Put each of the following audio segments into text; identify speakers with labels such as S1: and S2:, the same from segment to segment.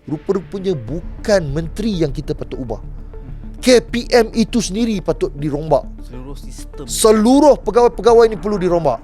S1: rupa-rupanya bukan menteri yang kita patut ubah. KPM itu sendiri patut dirombak.
S2: Seluruh sistem.
S1: Seluruh pegawai-pegawai ni perlu dirombak.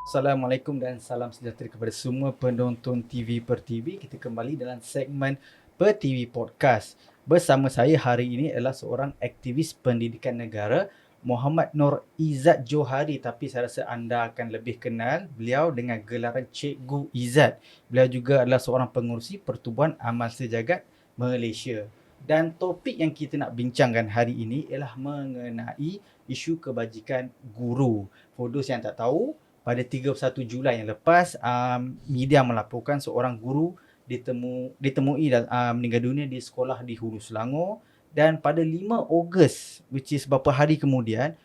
S2: Assalamualaikum dan salam sejahtera kepada semua penonton TV Per TV. Kita kembali dalam segmen Per TV Podcast. Bersama saya hari ini adalah seorang aktivis pendidikan negara, Muhammad Nur Izzat Johari, tapi saya rasa anda akan lebih kenal beliau dengan gelaran Cikgu Izzat. Beliau juga adalah seorang pengerusi Pertubuhan Amal Sejagat Malaysia. Dan topik yang kita nak bincangkan hari ini ialah mengenai isu kebajikan guru. For those yang tak tahu, pada 31 Julai yang lepas, media melaporkan seorang guru ditemui meninggal dunia di sekolah di Hulu Selangor. Dan pada 5 Ogos, which is beberapa hari kemudian,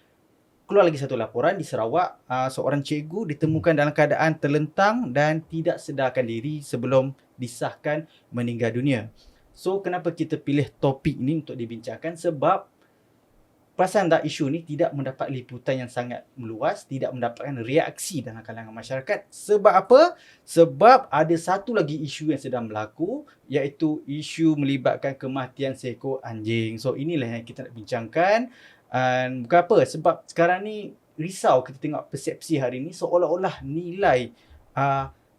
S2: keluar lagi satu laporan di Sarawak. Seorang cikgu ditemukan dalam keadaan terlentang dan tidak sedarkan diri sebelum disahkan meninggal dunia. So, kenapa kita pilih topik ni untuk dibincangkan? Sebab perasan tak isu ni tidak mendapat liputan yang sangat meluas, tidak mendapatkan reaksi dalam kalangan masyarakat. Sebab apa? Sebab ada satu lagi isu yang sedang berlaku, iaitu isu melibatkan kematian seekor anjing. So inilah yang kita nak bincangkan. Bukan apa, sebab sekarang ni risau kita tengok persepsi hari ni, seolah-olah nilai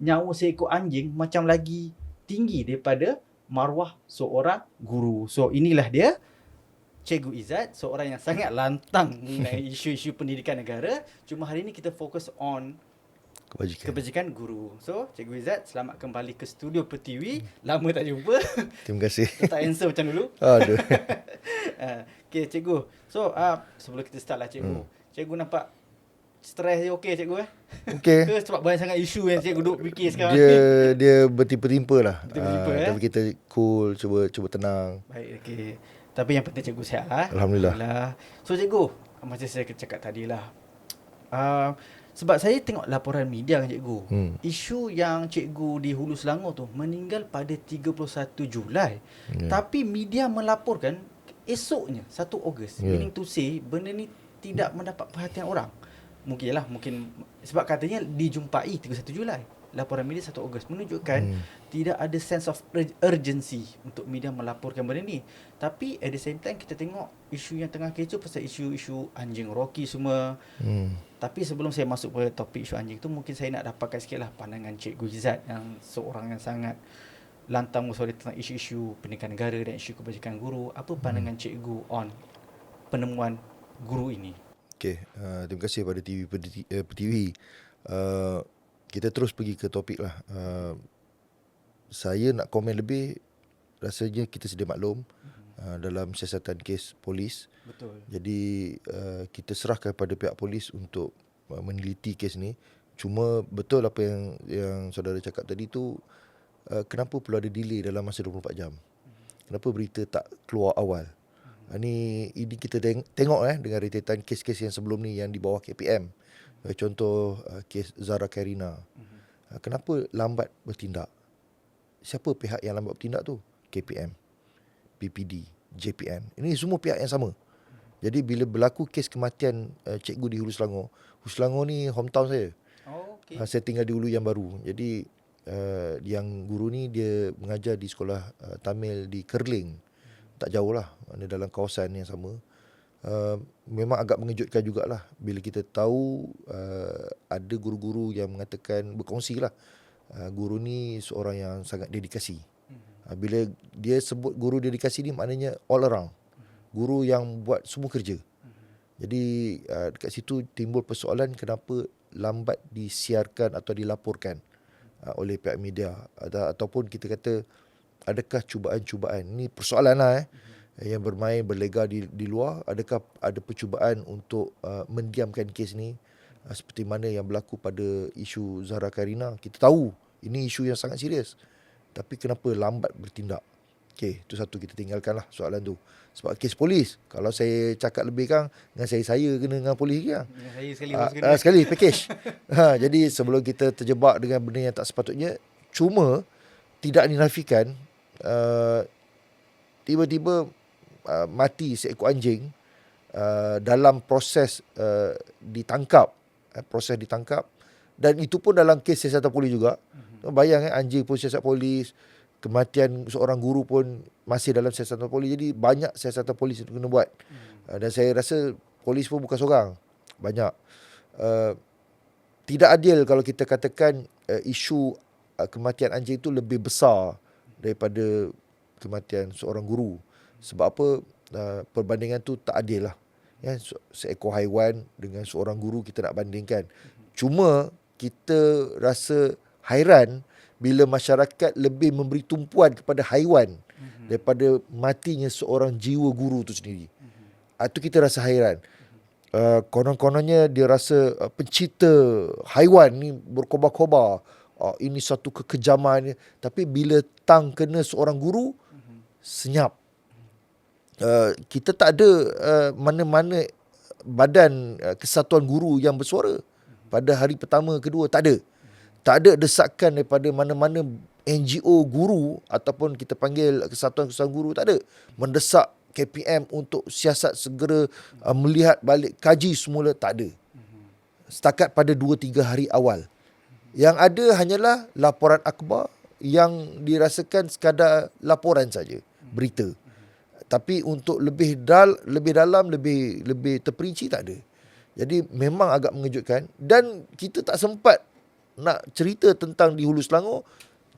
S2: nyawa seekor anjing macam lagi tinggi daripada maruah seorang guru. So inilah dia, Cikgu Izzat, seorang yang sangat lantang mengenai isu-isu pendidikan negara. Cuma hari ini kita fokus on kebajikan guru. So, Cikgu Izzat, selamat kembali ke studio Per TV. Lama tak jumpa.
S1: Terima kasih.
S2: Tak answer macam dulu.
S1: Aduh.
S2: Okay, Cikgu. So, sebelum kita start lah, Cikgu. Cikgu nampak stres dia okey, Cikgu?
S1: Okey.
S2: Ke sebab banyak sangat isu yang Cikgu duk fikir sekarang?
S1: Dia bertimpa-timpa lah.
S2: Bertimpa-timpa,
S1: Tapi kita cool, cuba tenang.
S2: Baik, okey. Tapi yang penting Cikgu sihat lah.
S1: Alhamdulillah.
S2: So Cikgu, macam saya cakap tadi lah, sebab saya tengok laporan media kan Cikgu, isu yang Cikgu di Hulu Selangor tu meninggal pada 31 Julai. Tapi media melaporkan esoknya 1 Ogos. Meaning to say, benda ni tidak mendapat perhatian orang. Mungkin sebab katanya dijumpai 31 Julai. Laporan media 1 Ogos menunjukkan tidak ada sense of urgency untuk media melaporkan benda ni. Tapi at the same time kita tengok isu yang tengah kecoh pasal isu anjing Rocky semua. Tapi sebelum saya masuk ke topik isu anjing tu, mungkin saya nak dapatkan sikit lah pandangan Cikgu Izzat yang seorang yang sangat lantang bersuara tentang isu-isu pendidikan negara dan isu kebajikan guru. Apa pandangan Cikgu on penemuan guru ini?
S1: Okey, terima kasih pada TV. Kita terus pergi ke topik lah. Saya nak komen lebih, rasanya kita sedia maklum dalam siasatan kes polis.
S2: Betul.
S1: Jadi kita serahkan pada pihak polis untuk meneliti kes ni. Cuma betul apa yang saudara cakap tadi tu, kenapa perlu ada delay dalam masa 24 jam? Kenapa berita tak keluar awal? Ini kita tengok dengan rentetan kes-kes yang sebelum ni yang di bawah KPM. Contoh kes Zara Karina. Kenapa lambat bertindak? Siapa pihak yang lambat bertindak tu? KPM, PPD, JPM. Ini semua pihak yang sama. Jadi bila berlaku kes kematian cikgu di Hulu Selangor ni hometown saya.
S2: Okay.
S1: Saya tinggal di Hulu yang baru. Jadi yang guru ni dia mengajar di sekolah Tamil di Kerling. Tak jauh lah, dalam kawasan yang sama. Memang agak mengejutkan jugalah bila kita tahu ada guru-guru yang mengatakan, berkongsi lah, guru ni seorang yang sangat dedikasi. Bila dia sebut guru dedikasi ni, maknanya all around, guru yang buat semua kerja. Jadi dekat situ timbul persoalan, kenapa lambat disiarkan atau dilaporkan oleh pihak media, ataupun kita kata adakah cubaan-cubaan. Ini persoalan lah yang berlega di luar. Adakah ada percubaan untuk mendiamkan kes ni, seperti mana yang berlaku pada isu Zara Karina? Kita tahu ini isu yang sangat serius, tapi kenapa lambat bertindak? Okey, itu satu, kita tinggalkanlah soalan tu. Sebab kes polis, kalau saya cakap lebih kan, dengan saya kena dengan polis kan. Saya sekali package. Jadi sebelum kita terjebak dengan benda yang tak sepatutnya, cuma tidak dinafikan tiba-tiba mati seekor anjing dalam proses ditangkap, dan itu pun dalam kes siasatan polis juga. Bayang anjing pun siasat polis, kematian seorang guru pun masih dalam siasatan polis. Jadi banyak siasatan polis yang kena buat. Dan saya rasa polis pun bukan seorang. Banyak. Tidak adil kalau kita katakan isu kematian anjing itu lebih besar daripada kematian seorang guru. Sebab apa? Perbandingan tu tak adil lah. Ya, seekor haiwan dengan seorang guru kita nak bandingkan. Cuma kita rasa hairan bila masyarakat lebih memberi tumpuan kepada haiwan daripada matinya seorang jiwa guru tu sendiri. Itu kita rasa hairan. Konon-kononnya dia rasa pencipta haiwan ni berkobar-kobar. Ini satu kekejaman. Tapi bila tang kena seorang guru, senyap. Kita tak ada mana-mana badan kesatuan guru yang bersuara pada hari pertama, kedua. Tak ada. Tak ada desakan daripada mana-mana NGO guru ataupun kita panggil kesatuan-kesatuan guru. Tak ada. Mendesak KPM untuk siasat segera melihat balik, kaji semula. Tak ada. Setakat pada 2-3 hari awal. Yang ada hanyalah laporan akhbar yang dirasakan sekadar laporan saja, berita. Tapi untuk lebih dalam, lebih terperinci tak ada. Jadi memang agak mengejutkan. Dan kita tak sempat nak cerita tentang di Hulu Selangor,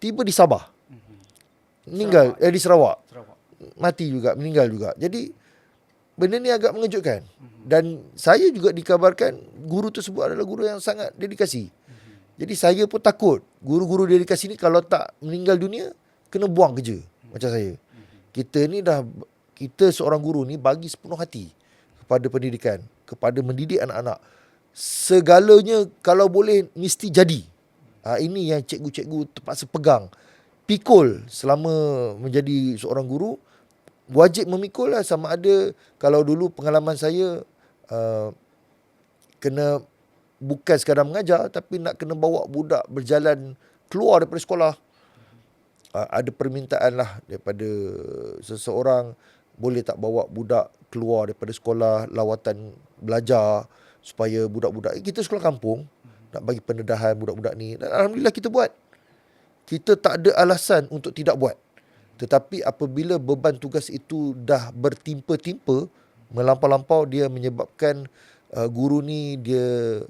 S1: tiba di Sabah. Meninggal. Di Sarawak. Mati juga, meninggal juga. Jadi benda ni agak mengejutkan. Dan saya juga dikabarkan guru tersebut adalah guru yang sangat dedikasi. Jadi saya pun takut guru-guru dedikasi ni kalau tak meninggal dunia, kena buang kerja macam saya. Kita seorang guru ni bagi sepenuh hati kepada pendidikan, kepada mendidik anak-anak. Segalanya kalau boleh mesti jadi. Ini yang cikgu-cikgu terpaksa pegang. Pikul selama menjadi seorang guru. Wajib memikul lah, sama ada kalau dulu pengalaman saya kena bukan sekadar mengajar, tapi nak kena bawa budak berjalan keluar daripada sekolah. Ada permintaan lah daripada seseorang, boleh tak bawa budak keluar daripada sekolah, lawatan belajar, supaya budak-budak, kita sekolah kampung, nak bagi pendedahan budak-budak ni. Dan Alhamdulillah kita buat. Kita tak ada alasan untuk tidak buat. Tetapi apabila beban tugas itu dah bertimpa-timpa, melampau-lampau, dia menyebabkan guru ni dia,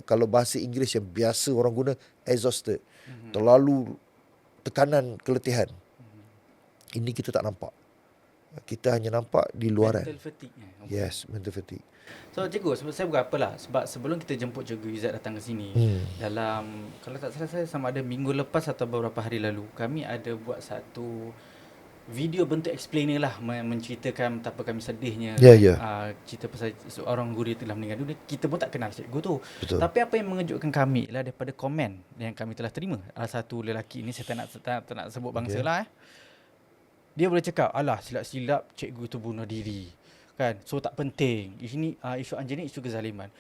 S1: kalau bahasa Inggeris yang biasa orang guna, exhausted. Terlalu tekanan, keletihan. Ini kita tak nampak. Kita hanya nampak di luaran.
S2: Mental fatigue.
S1: Yes, mental fatigue.
S2: So cikgu, sebab saya bukan apalah, sebab sebelum kita jemput Cikgu Izzat datang ke sini, dalam, kalau tak salah saya sama ada minggu lepas atau beberapa hari lalu, kami ada buat satu video bentuk explainer lah, menceritakan betapa kami sedihnya. Cerita pasal seorang guru yang telah meninggal dunia. Kita pun tak kenal cikgu tu.
S1: Betul.
S2: Tapi apa yang mengejutkan kami ialah daripada komen yang kami telah terima. Satu lelaki ini, saya tak nak sebut bangsa lah. Dia boleh cakap, alah silap-silap cikgu tu bunuh diri. Kan? So tak penting. Ini isu anjing ni isu kezaliman.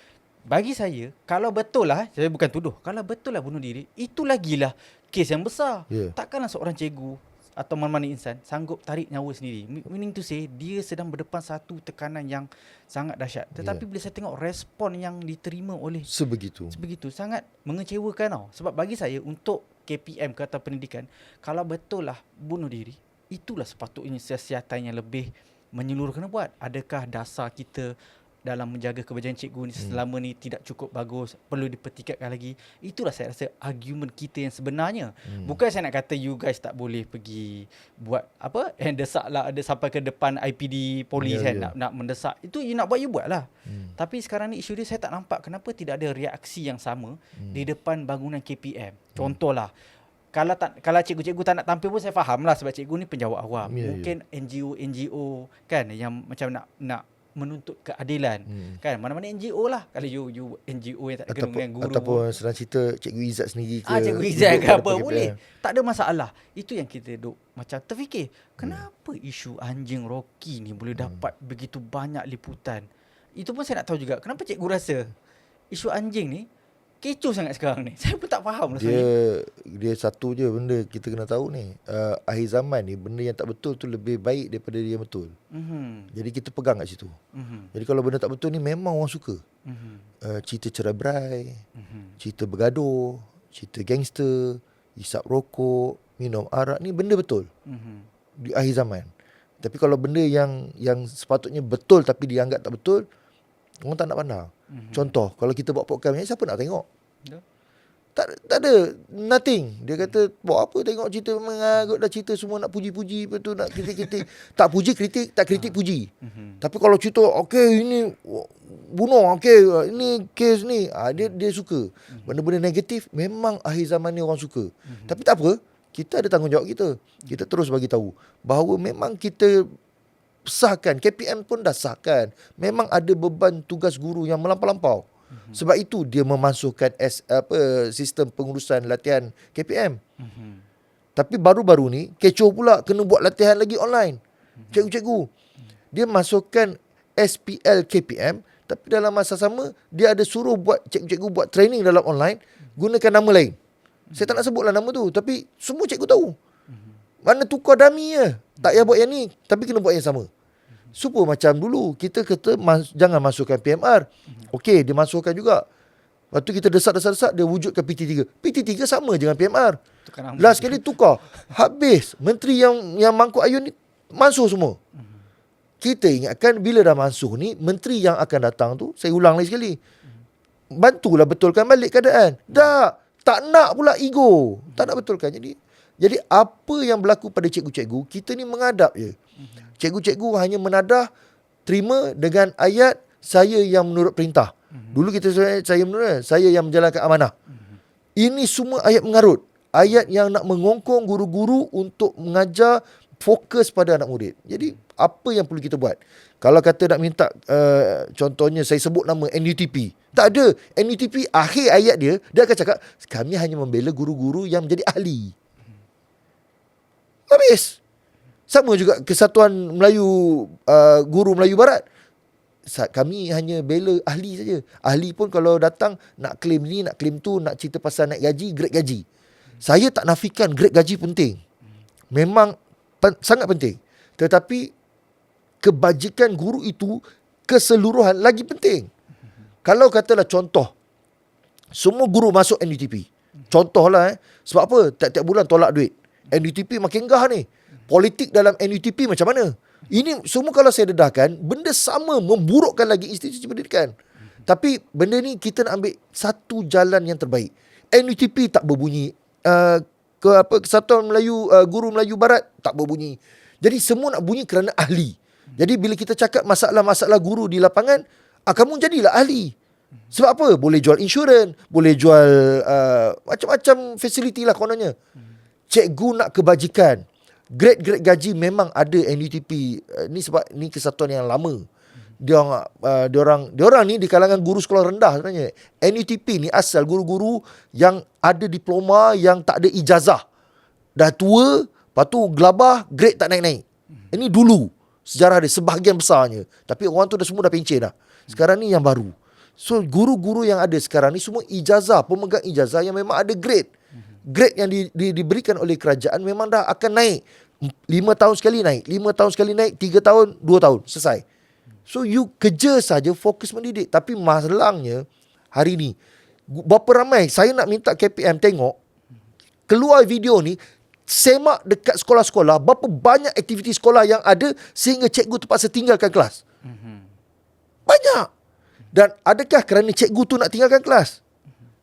S2: Bagi saya, kalau betul lah, saya bukan tuduh, kalau betul lah bunuh diri, itu lagilah kes yang besar. Takkanlah seorang cikgu atau mana-mana insan sanggup tarik nyawa sendiri. Meaning to say, dia sedang berdepan satu tekanan yang sangat dahsyat. Tetapi bila saya tengok respon yang diterima oleh sebegitu, sangat mengecewakan tau. Sebab bagi saya, untuk KPM ke atau pendidikan, kalau betul lah bunuh diri, itulah sepatutnya siasatan yang lebih menyeluruh kena buat. Adakah dasar kita dalam menjaga kebajikan cikgu ni selama ni tidak cukup bagus, perlu dipertingkatkan lagi? Itulah saya rasa argument kita yang sebenarnya. Bukan saya nak kata you guys tak boleh pergi buat apa, desak lah, ada sampai ke depan IPD polis nak mendesak. Itu you nak buat, you buat lah. Tapi sekarang ni isu dia saya tak nampak kenapa tidak ada reaksi yang sama di depan bangunan KPM. Contohlah, kalau cikgu-cikgu tak nak tampil pun saya faham lah, sebab cikgu ni penjawat awam. Mungkin NGO kan yang macam nak menuntut keadilan. Kan, mana-mana NGO lah. Kalau you NGO yang tak kena dengan guru,
S1: ataupun senang cerita Cikgu Izzat sendiri ke,
S2: Cikgu Izzat ke apa, boleh. Tak ada masalah. Itu yang kita duk macam terfikir, kenapa isu anjing Rocky ni boleh dapat begitu banyak liputan. Itu pun saya nak tahu juga, kenapa cikgu rasa isu anjing ni kecoh sangat sekarang ni. Saya pun tak faham lah.
S1: Dia satu je benda kita kena tahu ni, akhir zaman ni benda yang tak betul tu lebih baik daripada dia yang betul. Jadi kita pegang kat situ. Jadi kalau benda tak betul ni memang orang suka. Cerita cerai berai, cerita bergaduh, cerita gangster, hisap rokok, minum arak ni benda betul di akhir zaman. Tapi kalau benda yang sepatutnya betul tapi dianggap tak betul, orang tak nak pandang. Contoh, kalau kita buat podcast ni, siapa nak tengok? Tak ada, nothing. Dia kata, buat apa tengok cerita mengarut dah, cerita semua nak puji-puji, lepas tu nak kritik-kritik. Tak puji kritik, tak kritik puji. Tapi kalau cerita, okey ini bunuh, okey ini kes ni, dia suka. Benda-benda negatif memang akhir zaman ni orang suka. Tapi tak apa, kita ada tanggungjawab kita. Kita terus bagi tahu bahawa memang kita sahkan, KPM pun dah sahkan, memang ada beban tugas guru yang melampau-lampau. Sebab itu dia memasukkan sistem pengurusan latihan KPM. Tapi baru-baru ni kecoh pula kena buat latihan lagi online. Cikgu-cikgu dia masukkan SPL KPM, tapi dalam masa sama dia ada suruh buat cikgu-cikgu buat training dalam online gunakan nama lain. Saya tak nak sebutlah nama tu, tapi semua cikgu tahu. Mana tukar dummy je. Tak payah buat yang ni, tapi kena buat yang sama. Supaya macam dulu kita kata jangan masukkan PMR. Okey, dia masukkan juga. Lepas tu kita desak-desak dia wujudkan PT3. PT3 sama je dengan PMR. Last sekali tukar. Habis menteri yang mangkuk ayun ni masuk semua. Kita ingatkan bila dah masuk ni, menteri yang akan datang tu, saya ulang lagi sekali, bantulah betulkan balik keadaan. Tak nak pula ego. Tak nak betulkan. Jadi apa yang berlaku pada cikgu-cikgu, kita ni mengadap je. Cikgu-cikgu hanya menadah, terima dengan ayat saya yang menurut perintah. Dulu kita saya yang menjalankan amanah. Ini semua ayat mengarut. Ayat yang nak mengongkong guru-guru untuk mengajar, fokus pada anak murid. Jadi apa yang perlu kita buat? Kalau kata nak minta contohnya saya sebut nama NUTP. Tak ada. NUTP akhir ayat dia akan cakap kami hanya membela guru-guru yang menjadi ahli. Habis. Sama juga Kesatuan Melayu, Guru Melayu Barat. Kami hanya bela ahli saja. Ahli pun kalau datang nak claim ni, nak claim tu, nak cerita pasal naik gaji, grade gaji. Saya tak nafikan grade gaji penting. Memang sangat penting. Tetapi kebajikan guru itu keseluruhan lagi penting. Kalau katalah contoh, semua guru masuk NUTP. Contohlah sebab apa? Tiap-tiap bulan tolak duit. NUTP makin gah ni. Politik dalam NUTP macam mana? Ini semua kalau saya dedahkan, benda sama memburukkan lagi institusi pendidikan. Tapi benda ni kita nak ambil satu jalan yang terbaik. NUTP tak berbunyi. Kesatuan Melayu, Guru Melayu Barat tak berbunyi. Jadi semua nak bunyi kerana ahli. Jadi bila kita cakap masalah-masalah guru di lapangan, kamu jadilah ahli. Sebab apa? Boleh jual insurans, boleh jual macam-macam fasiliti lah kononnya. Cikgu nak kebajikan. Grade gaji memang ada NUTP. Ni sebab ni kesatuan yang lama. Diorang ni di kalangan guru sekolah rendah sebenarnya. NUTP ni asal guru-guru yang ada diploma, yang tak ada ijazah. Dah tua, lepas tu gelabah, grade tak naik-naik. Ini dulu sejarah dia sebahagian besarnya. Tapi orang tu semua dah pencen dah. Sekarang ni yang baru. So guru-guru yang ada sekarang ni semua ijazah, pemegang ijazah yang memang ada grade. Grade yang diberikan oleh kerajaan memang dah akan naik. 5 tahun sekali naik, 5 tahun sekali naik, 3 tahun, 2 tahun, selesai. So you kerja saja, fokus mendidik. Tapi masalahnya hari ni, berapa ramai saya nak minta KPM tengok, keluar video ni, semak dekat sekolah-sekolah, berapa banyak aktiviti sekolah yang ada sehingga cikgu terpaksa tinggalkan kelas. Banyak. Dan adakah kerana cikgu tu nak tinggalkan kelas?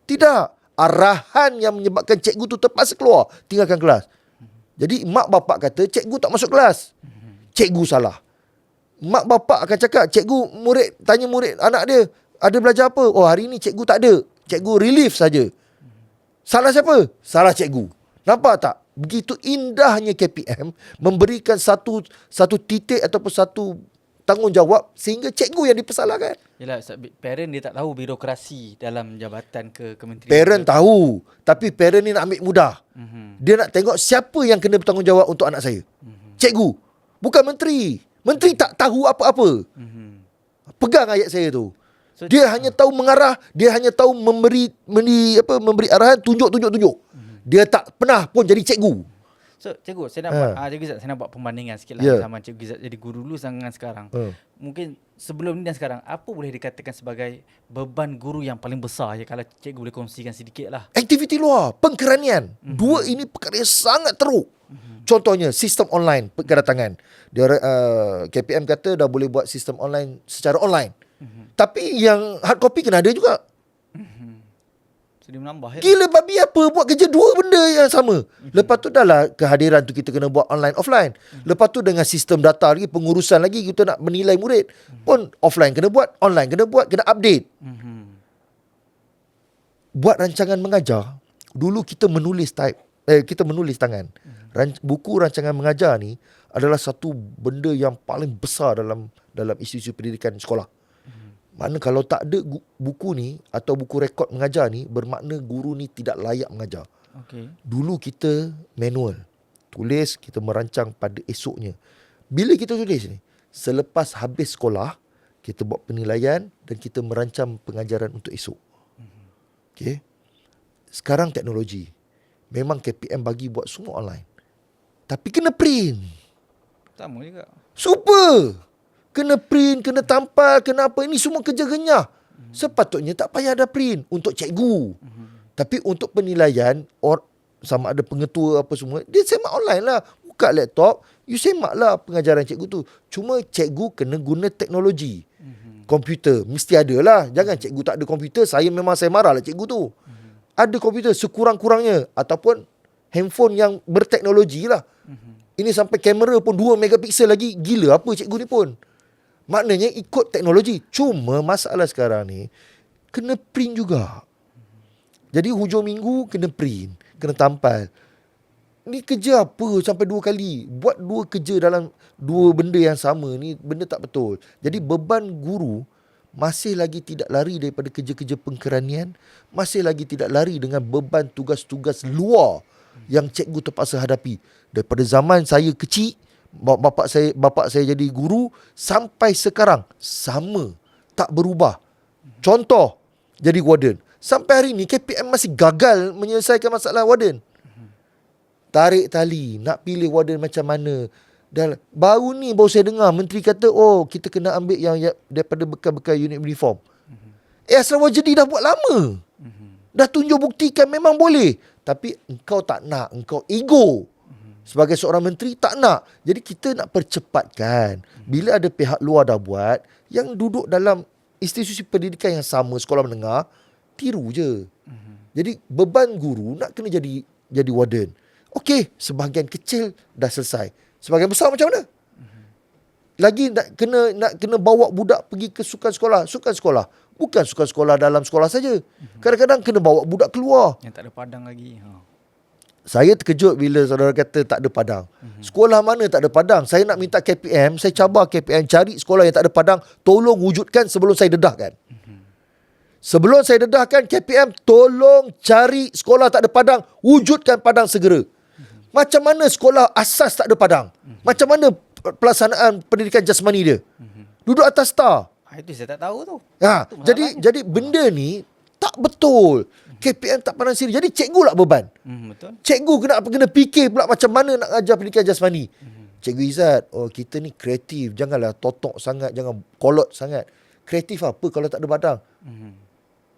S1: Tidak. Arahan yang menyebabkan cikgu tu terpaksa keluar, tinggalkan kelas. Jadi mak bapak kata cikgu tak masuk kelas. Cikgu salah. Mak bapak akan cakap, tanya murid anak dia, ada belajar apa? Oh, hari ni cikgu tak ada. Cikgu relief saja. Salah siapa? Salah cikgu. Nampak tak? Begitu indahnya KPM memberikan satu titik ataupun satu tanggungjawab sehingga cikgu yang dipersalahkan.
S2: Yalah, parent dia tak tahu birokrasi dalam jabatan ke kementerian.
S1: Parent tahu, tapi parent ni nak ambil mudah. Dia nak tengok siapa yang kena bertanggungjawab untuk anak saya. Cikgu, bukan menteri. Menteri tak tahu apa-apa. Pegang ayat saya tu. So, dia hanya tahu mengarah, dia hanya tahu memberi arahan, tunjuk. Dia tak pernah pun jadi cikgu.
S2: So cikgu, saya nak
S1: Ha.
S2: buat Cikgu Izzat, saya nak buat perbandingan sikit lah
S1: Ya.
S2: zaman Cikgu Izzat jadi guru dulu dengan sekarang.
S1: Ha.
S2: Mungkin sebelum ni dan sekarang, apa boleh dikatakan sebagai beban guru yang paling besar ya, kalau cikgu boleh kongsikan sedikit lah.
S1: Aktiviti luar, pengkeranian. Dua ini perkara yang sangat teruk. Contohnya sistem online kedatangan. Dia KPM kata dah boleh buat sistem online secara online. Tapi yang hard copy kena ada juga.
S2: So dia menambah ya.
S1: Gila babi apa buat kerja dua benda yang sama. Lepas tu dah lah kehadiran tu kita kena buat online offline. Lepas tu dengan sistem data lagi, pengurusan lagi, kita nak menilai murid pun offline kena buat, online kena buat, kena update. Buat rancangan mengajar, dulu kita menulis kita menulis tangan. Buku rancangan mengajar ni adalah satu benda yang paling besar dalam institusi pendidikan sekolah. Mana kalau tak ada buku ni atau buku rekod mengajar ni, bermakna guru ni tidak layak mengajar.
S2: Okey.
S1: Dulu kita manual. Tulis, kita merancang pada esoknya. Bila kita tulis ni, selepas habis sekolah, kita buat penilaian dan kita merancang pengajaran untuk esok. Okey. Sekarang teknologi. Memang KPM bagi buat semua online. Tapi kena print.
S2: Sama juga.
S1: Super. Kena print, kena tampal, kena apa. Ini semua kerja renyah. Sepatutnya tak payah ada print untuk cikgu. Tapi untuk penilaian, sama ada pengetua apa semua, dia semak online lah. Buka laptop, you semak lah pengajaran cikgu tu. Cuma cikgu kena guna teknologi. Komputer, mesti ada lah. Jangan cikgu tak ada komputer, saya marah lah cikgu tu. Ada komputer sekurang-kurangnya. Ataupun handphone yang berteknologi lah. Ini sampai kamera pun 2 megapiksel lagi. Gila apa cikgu ni pun. Maknanya ikut teknologi. Cuma masalah sekarang ni, kena print juga. Jadi hujung minggu kena print, kena tampal. Ni kerja apa sampai 2 kali? Buat 2 kerja dalam 2 benda yang sama ni, benda tak betul. Jadi beban guru masih lagi tidak lari daripada kerja-kerja pengkeranian, masih lagi tidak lari dengan beban tugas-tugas luar yang cikgu terpaksa hadapi. Daripada zaman saya kecil, bapa saya jadi guru sampai sekarang sama, tak berubah. Contoh, jadi warden. Sampai hari ni KPM masih gagal menyelesaikan masalah warden. Tarik tali, nak pilih warden macam mana. Dan baru saya dengar menteri kata, oh kita kena ambil yang daripada bekas-bekas unit uniform. Asrama jadi dah buat lama. Dah tunjuk buktikan memang boleh. Tapi engkau tak nak, engkau ego. Sebagai seorang menteri tak nak. Jadi kita nak percepatkan. Bila ada pihak luar dah buat, yang duduk dalam institusi pendidikan yang sama, sekolah menengah, tiru je. Jadi beban guru nak kena jadi warden. Okey, sebahagian kecil dah selesai. Sebahagian besar macam mana? Lagi nak kena bawa budak pergi ke sukan sekolah. Sukan sekolah. Bukan sukan sekolah dalam sekolah saja. Kadang-kadang kena bawa budak keluar.
S2: Yang tak ada padang lagi.
S1: Saya terkejut bila saudara kata tak ada padang. Sekolah mana tak ada padang? Saya nak minta KPM, saya cabar KPM cari sekolah yang tak ada padang, tolong wujudkan sebelum saya dedahkan. Sebelum saya dedahkan, KPM tolong cari sekolah tak ada padang, wujudkan padang segera. Macam mana sekolah asas tak ada padang? Macam mana pelaksanaan pendidikan jasmani dia? Duduk atas star.
S2: Itu saya tak tahu tu.
S1: Jadi benda ni tak betul. KPM tak pandang serius. Jadi cikgu lah beban.
S2: Betul.
S1: Cikgu kena fikir pula macam mana nak ajar pendidikan jasmani. Cikgu Izzat, kita ni kreatif. Janganlah totok sangat, jangan kolot sangat. Kreatif apa kalau tak ada padang?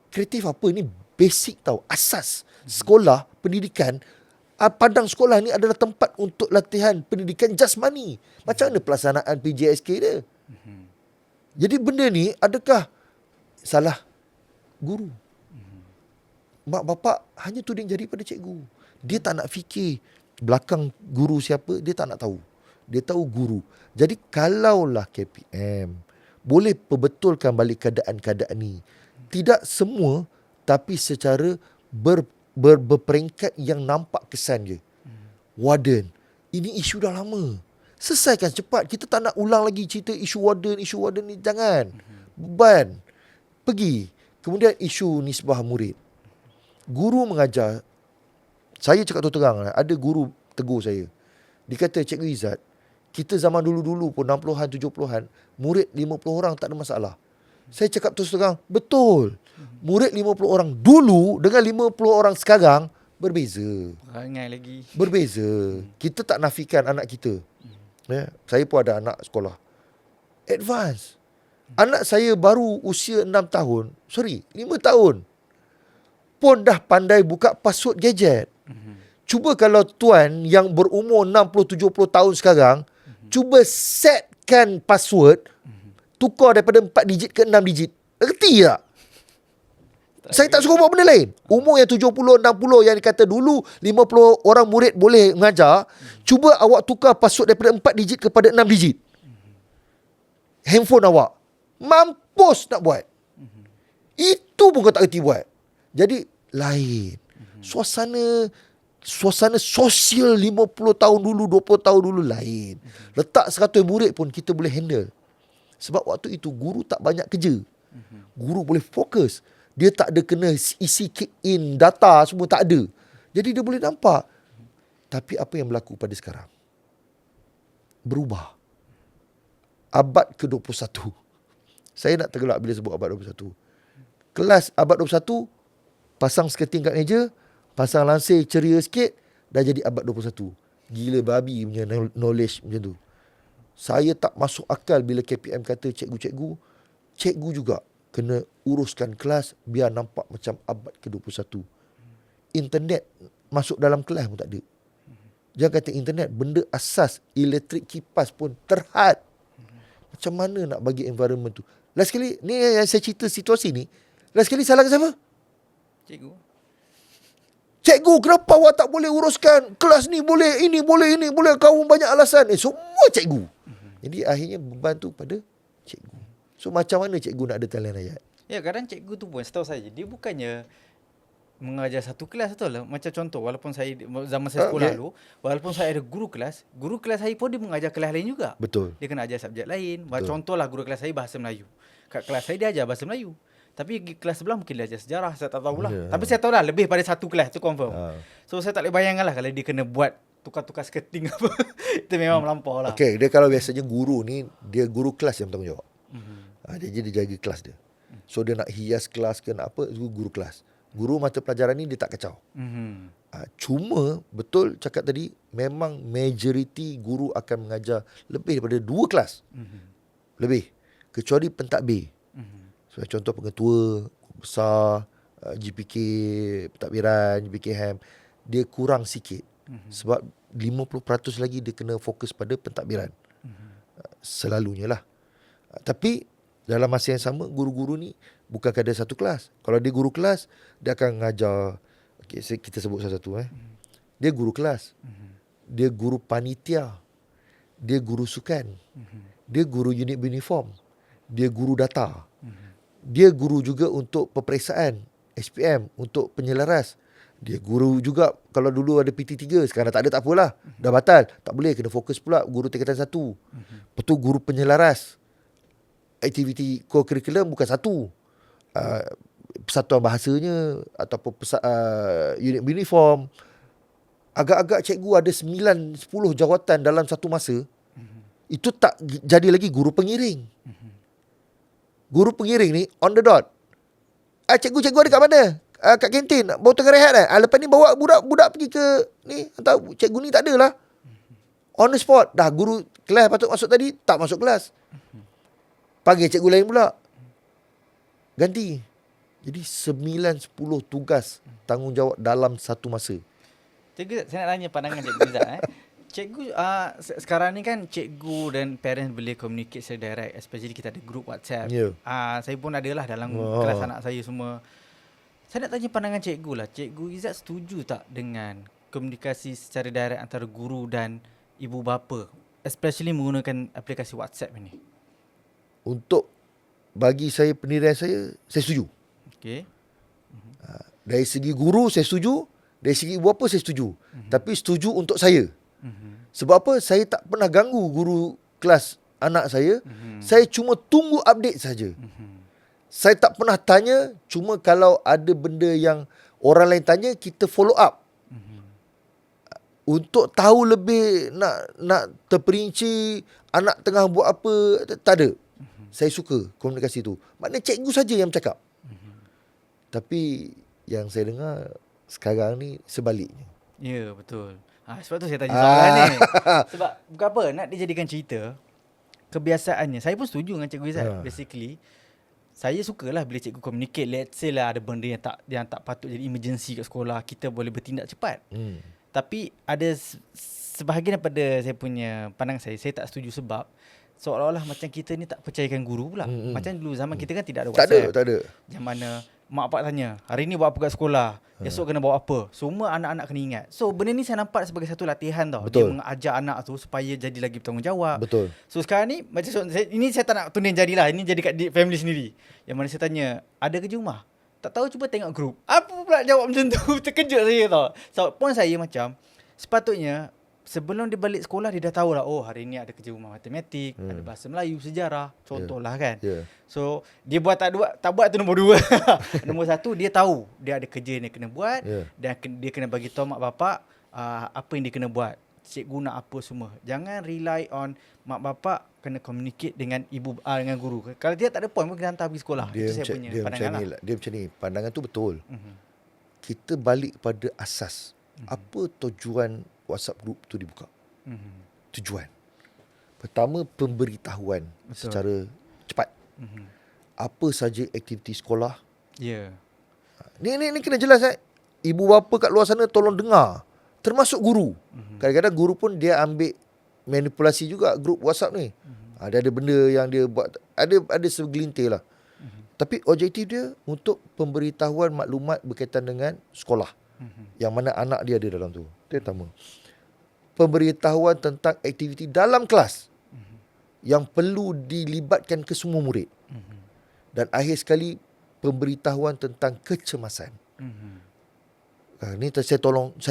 S1: Kreatif apa? Ini basic tau, asas. Sekolah, pendidikan, padang sekolah ni adalah tempat untuk latihan pendidikan jasmani. Macam mana pelaksanaan PJSK dia? Jadi benda ni adakah salah guru? Mak bapak hanya tuding jari pada cikgu. Dia tak nak fikir belakang guru siapa, dia tak nak tahu. Dia tahu guru. Jadi kalaulah KPM boleh perbetulkan balik keadaan-keadaan ni. Tidak semua, tapi secara berperingkat yang nampak kesan je. Warden, ini isu dah lama. Selesaikan cepat. Kita tak nak ulang lagi cerita isu warden ni. Jangan. Beban. Pergi. Kemudian isu nisbah murid. Guru mengajar, saya cakap terang, ada guru tegur saya. Dia kata, Cikgu Izzat, kita zaman dulu-dulu pun 60-an, 70-an, murid 50 orang tak ada masalah. Saya cakap terus terang, betul. Murid 50 orang dulu dengan 50 orang sekarang Berbeza.
S2: Perangai lagi.
S1: Berbeza. Kita tak nafikan anak kita. Ya, saya pun ada anak sekolah advance. Anak saya baru usia 5 tahun pun dah pandai buka password gadget. Cuba kalau tuan yang berumur 60-70 tahun sekarang, cuba setkan password, tukar daripada 4 digit ke 6 digit. Erti tak? Saya tak suruh buat benda lain. Umur yang 70, 60 yang dikata dulu 50 orang murid boleh mengajar, cuba awak tukar password daripada 4 digit kepada 6 digit. Handphone awak. Mampus nak buat. Itu pun kau tak erti buat. Jadi lain. Suasana sosial 50 tahun dulu, 20 tahun dulu lain. Letak 100 murid pun kita boleh handle. Sebab waktu itu guru tak banyak kerja. Guru boleh fokus. Dia tak ada kena isi kick in data semua, tak ada. Jadi dia boleh nampak. Tapi apa yang berlaku pada sekarang? Berubah. Abad ke-21. Saya nak tergelak bila sebut abad 21. Kelas abad 21, pasang skirting kat meja, pasang lansir ceria sikit, dah jadi abad 21. Gila babi punya knowledge macam tu. Saya tak masuk akal bila KPM kata cikgu juga kena uruskan kelas biar nampak macam abad ke-21. Internet masuk dalam kelas pun tak ada. Jangan kata internet, benda asas elektrik kipas pun terhad. Macam mana nak bagi environment tu? Last sekali, ni yang saya cerita situasi ni, last sekali salah ke siapa? Cikgu, kenapa awak tak boleh uruskan kelas ni boleh, ini boleh, kau banyak alasan. Semua cikgu. Jadi akhirnya beban tu pada cikgu. So macam mana cikgu nak ada talian ayat?
S2: Ya, kadang cikgu tu pun setahu saya dia bukannya mengajar satu kelas, betul lah. Macam contoh, walaupun saya zaman saya sekolah dulu, walaupun saya ada guru kelas saya pun dia mengajar kelas lain juga.
S1: Betul.
S2: Dia kena ajar subjek lain. Contohlah guru kelas saya bahasa Melayu. Kat kelas saya dia ajar bahasa Melayu. Tapi kelas sebelah mungkin dia ajar sejarah, saya tak tahulah. Tapi saya tahu lah lebih pada satu kelas tu confirm. So saya tak boleh bayangkan lah kalau dia kena buat tukar-tukar skirting apa. Itu memang melampau lah.
S1: Okay, dia kalau biasanya guru ni, dia guru kelas yang bertanggungjawab. Dia jaga kelas dia. So dia nak hias kelas ke nak apa, guru kelas. Guru mata pelajaran ni dia tak kacau. Cuma betul cakap tadi, memang majoriti guru akan mengajar lebih daripada 2 kelas. Lebih. Kecuali pentadbir. So, contoh pengetua besar, GPK pentadbiran, GPK HAM, dia kurang sikit. Sebab 50% lagi dia kena fokus pada pentadbiran. Selalunya lah. Tapi dalam masa yang sama, guru-guru ni bukan ada satu kelas. Kalau dia guru kelas, dia akan mengajar, kita sebut satu-satu. Dia guru kelas. Dia guru panitia. Dia guru sukan. Dia guru unit uniform. Dia guru data. Dia guru juga untuk peperiksaan SPM, untuk penyelaras. Dia guru juga, kalau dulu ada PT3, sekarang tak ada, tak apalah. Dah batal. Tak boleh, kena fokus pula guru tingkatan 1. Lepas tu guru penyelaras. Aktiviti co-curriculum bukan satu. Persatuan bahasanya ataupun unit uniform. Agak-agak cikgu ada 9-10 jawatan dalam satu masa. Itu tak jadi lagi guru pengiring. Guru pengiring ni on the dot. Cikgu ada kat mana? Kat kantin. Baru tengah rehat lepas ni bawa budak-budak pergi ke ni. Atau cikgu ni tak ada lah. On the spot. Dah guru kelas patut masuk tadi, tak masuk kelas. Panggil cikgu lain pula. Ganti. Jadi 9-10 tugas tanggungjawab dalam satu masa.
S2: Cikgu, saya nak tanya pandangan Cikgu Izzat. Cikgu, sekarang ni kan cikgu dan parents boleh communicate secara direct. Especially kita ada group WhatsApp. Saya pun ada lah dalam kelas anak saya semua. Saya nak tanya pandangan cikgu lah. Cikgu Izzat setuju tak dengan komunikasi secara direct antara guru dan ibu bapa? Especially menggunakan aplikasi WhatsApp ini.
S1: Untuk bagi saya, pendirian saya setuju.
S2: Okay.
S1: Dari segi guru saya setuju, dari segi ibu bapa saya setuju. Tapi setuju untuk saya. Sebab apa? Saya tak pernah ganggu guru kelas anak saya. Saya cuma tunggu update saja. Saya tak pernah tanya, cuma kalau ada benda yang orang lain tanya, kita follow up. Untuk tahu lebih, nak terperinci anak tengah buat apa, tak ada. Saya suka komunikasi tu. Maknanya cikgu saja yang bercakap. Tapi yang saya dengar, Sekarang ni sebaliknya.
S2: Ya, betul. Sebab tu saya tanya soalan ni.
S1: Ah.
S2: Sebab bukan apa, nak dijadikan cerita, kebiasaannya. Saya pun setuju dengan Cikgu Izzat. Basically, saya sukalah bila cikgu communicate. Let's say lah ada benda yang tak patut jadi emergency kat sekolah, kita boleh bertindak cepat. Tapi ada sebahagian daripada saya punya pandangan saya tak setuju sebab seolah-olah macam kita ni tak percayakan guru pula. Macam dulu zaman kita kan tidak ada WhatsApp.
S1: Tak ada.
S2: Yang mana mak bapak tanya, hari ni buat apa kat sekolah? Esok kena bawa apa? Semua anak-anak kena ingat. So benda ni saya nampak sebagai satu latihan tau.
S1: Betul.
S2: Dia mengajar anak tu supaya jadi lagi bertanggungjawab.
S1: Betul.
S2: So sekarang ni macam ini saya tak nak tunin jadilah. Ini jadi kat family sendiri. Yang mana saya tanya, ada kerja rumah? Tak tahu, cuba tengok grup. Apa pula jawab macam tu? Terkejut saya tau. So pun saya macam sepatutnya sebelum dia balik sekolah dia dah tahu lah, oh hari ni ada kerja rumah matematik, ada bahasa Melayu, sejarah, contohlah kan. So dia tak buat tu nombor 2. Nombor 1 dia tahu dia ada kerja yang dia kena buat, dan dia kena bagi tahu mak bapak apa yang dia kena buat. Cikgu nak apa semua. Jangan rely on mak bapak, kena communicate dengan dengan guru. Kalau dia tak ada point pun kena hantar pergi sekolah. Itu saya punya pandangan lah.
S1: Dia macam ni, pandangan tu betul. Kita balik pada asas. Apa tujuan WhatsApp group tu dibuka? Tujuan pertama, pemberitahuan secara cepat. Apa saja aktiviti sekolah. Ni kena jelas. Ibu bapa kat luar sana tolong dengar, termasuk guru. Kadang-kadang guru pun dia ambil manipulasi juga grup WhatsApp ni. Dia ada benda yang dia buat, ada segelintir lah. Tapi objektif dia untuk pemberitahuan maklumat berkaitan dengan sekolah, yang mana anak dia ada dalam tu. Itu yang pertama. Pemberitahuan tentang aktiviti dalam kelas yang perlu dilibatkan ke semua murid. Dan akhir sekali, pemberitahuan tentang kecemasan. Ni saya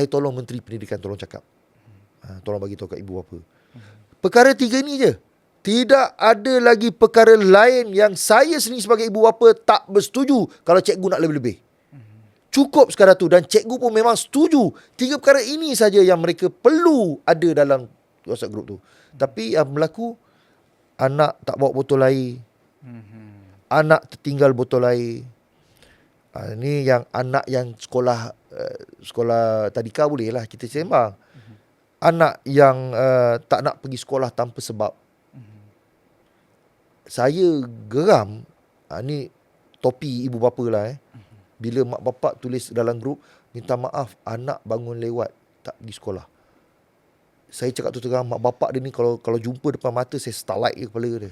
S1: tolong Menteri Pendidikan tolong cakap. Tolong bagi tahu kat ibu bapa. Perkara 3 ni je. Tidak ada lagi perkara lain yang saya sendiri sebagai ibu bapa tak bersetuju kalau cikgu nak lebih-lebih. Cukup sekarang tu, dan cikgu pun memang setuju. 3 perkara ini saja yang mereka perlu ada dalam WhatsApp group tu. Tapi yang berlaku, anak tak bawa botol air. Anak tertinggal botol air. Ni yang anak yang sekolah tadika boleh lah kita sembang. Anak yang tak nak pergi sekolah tanpa sebab. Saya geram. Ni topi ibu bapa lah. Bila mak bapak tulis dalam grup, minta maaf anak bangun lewat tak pergi sekolah. Saya cakap tu terang, mak bapak dia ni kalau jumpa depan mata saya starlight je kepala dia.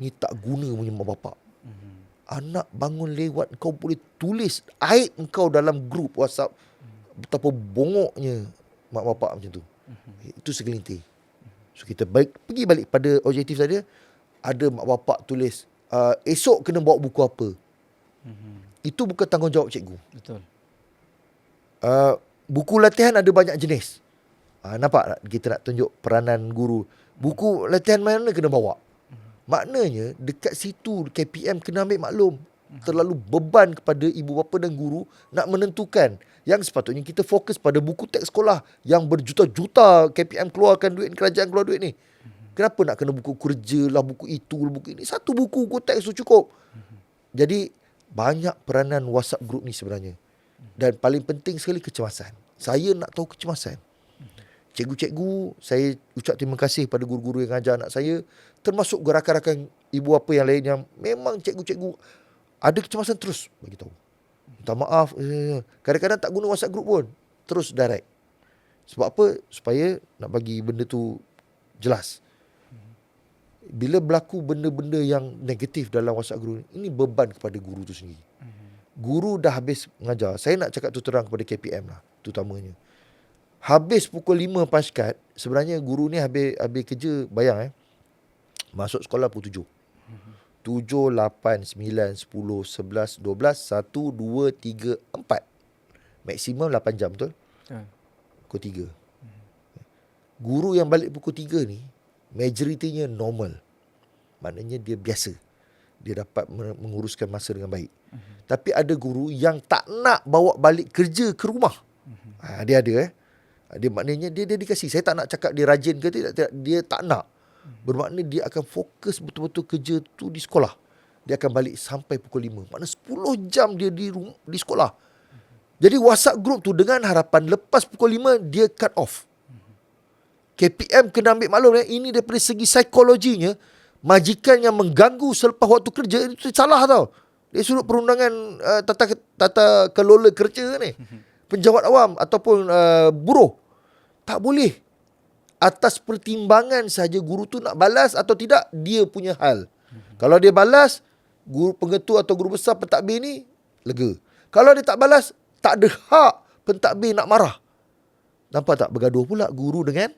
S1: Ni tak guna punya mak bapak. Anak bangun lewat, kau boleh tulis aib engkau dalam grup WhatsApp. Betapa bongoknya mak bapak macam tu. Itu segelintir. So kita pergi balik pada objektif saja. Ada mak bapak tulis esok kena bawa buku apa. Itu bukan tanggungjawab cikgu.
S2: Betul.
S1: Buku latihan ada banyak jenis. Nampak tak kita nak tunjuk peranan guru. Buku latihan mana kena bawa. Maknanya dekat situ KPM kena ambil maklum. Terlalu beban kepada ibu bapa dan guru nak menentukan. Yang sepatutnya kita fokus pada buku teks sekolah yang berjuta-juta KPM keluarkan duit, kerajaan keluar duit ni. Kenapa nak kena buku kerja lah, buku itu, buku ini. Satu buku teks tu cukup. Jadi banyak peranan WhatsApp group ni sebenarnya. Dan paling penting sekali kecemasan. Saya nak tahu kecemasan. Cikgu-cikgu, saya ucap terima kasih pada guru-guru yang ajar anak saya, termasuk rakan-rakan ibu bapa yang lain yang memang cikgu-cikgu ada kecemasan, terus bagi tahu. Minta maaf. Kadang-kadang tak guna WhatsApp group pun, terus direct. Sebab apa? Supaya nak bagi benda tu jelas. Bila berlaku benda-benda yang negatif dalam WhatsApp guru, ini beban kepada guru tu sendiri. Guru dah habis mengajar. Saya nak cakap tu terang kepada KPM lah, terutamanya. Habis pukul 5 paskat, sebenarnya guru ni habis kerja, bayang masuk sekolah pukul 7. 7, 8, 9, 10, 11, 12, 1, 2, 3, 4. Maksimum 8 jam, betul? Pukul 3. Guru yang balik pukul 3 ni, majoritinya normal. Maknanya dia biasa. Dia dapat menguruskan masa dengan baik. Tapi ada guru yang tak nak bawa balik kerja ke rumah. Dia ada. Dia maknanya dia dikasih. Saya tak nak cakap dia rajin ke tidak. Dia tak nak. Bermakna dia akan fokus betul-betul kerja tu di sekolah. Dia akan balik sampai pukul 5. Maknanya 10 jam dia di sekolah. Jadi WhatsApp group tu dengan harapan lepas pukul 5 dia cut off. KPM kena ambil maklum ini daripada segi psikologinya, majikan yang mengganggu selepas waktu kerja itu salah tau. Dari sudut perundangan tata kelola kerja ni. Penjawat awam ataupun buruh. Tak boleh. Atas pertimbangan saja guru tu nak balas atau tidak, dia punya hal. Kalau dia balas, guru pengetua atau guru besar pentadbir ni lega. Kalau dia tak balas, tak ada hak pentadbir nak marah. Nampak tak? Bergaduh pula guru dengan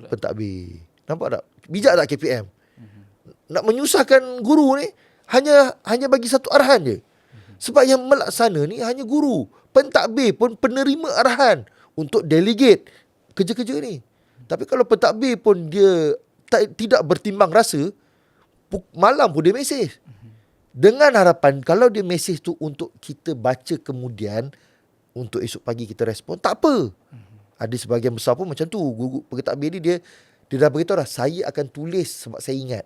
S1: pentadbir. Nampak tak? Bijak tak KPM? Nak menyusahkan guru ni hanya bagi satu arahan je. Sebab yang melaksana ni hanya guru. Pentadbir pun penerima arahan untuk delegate kerja-kerja ni. Tapi kalau pentadbir pun dia tidak bertimbang rasa, malam pun dia mesej. Dengan harapan kalau dia mesej tu untuk kita baca kemudian, untuk esok pagi kita respon, tak apa. Ada sebahagian besar pun macam tu. Guru pentadbir ni dia dah beritahu dah, saya akan tulis sebab saya ingat.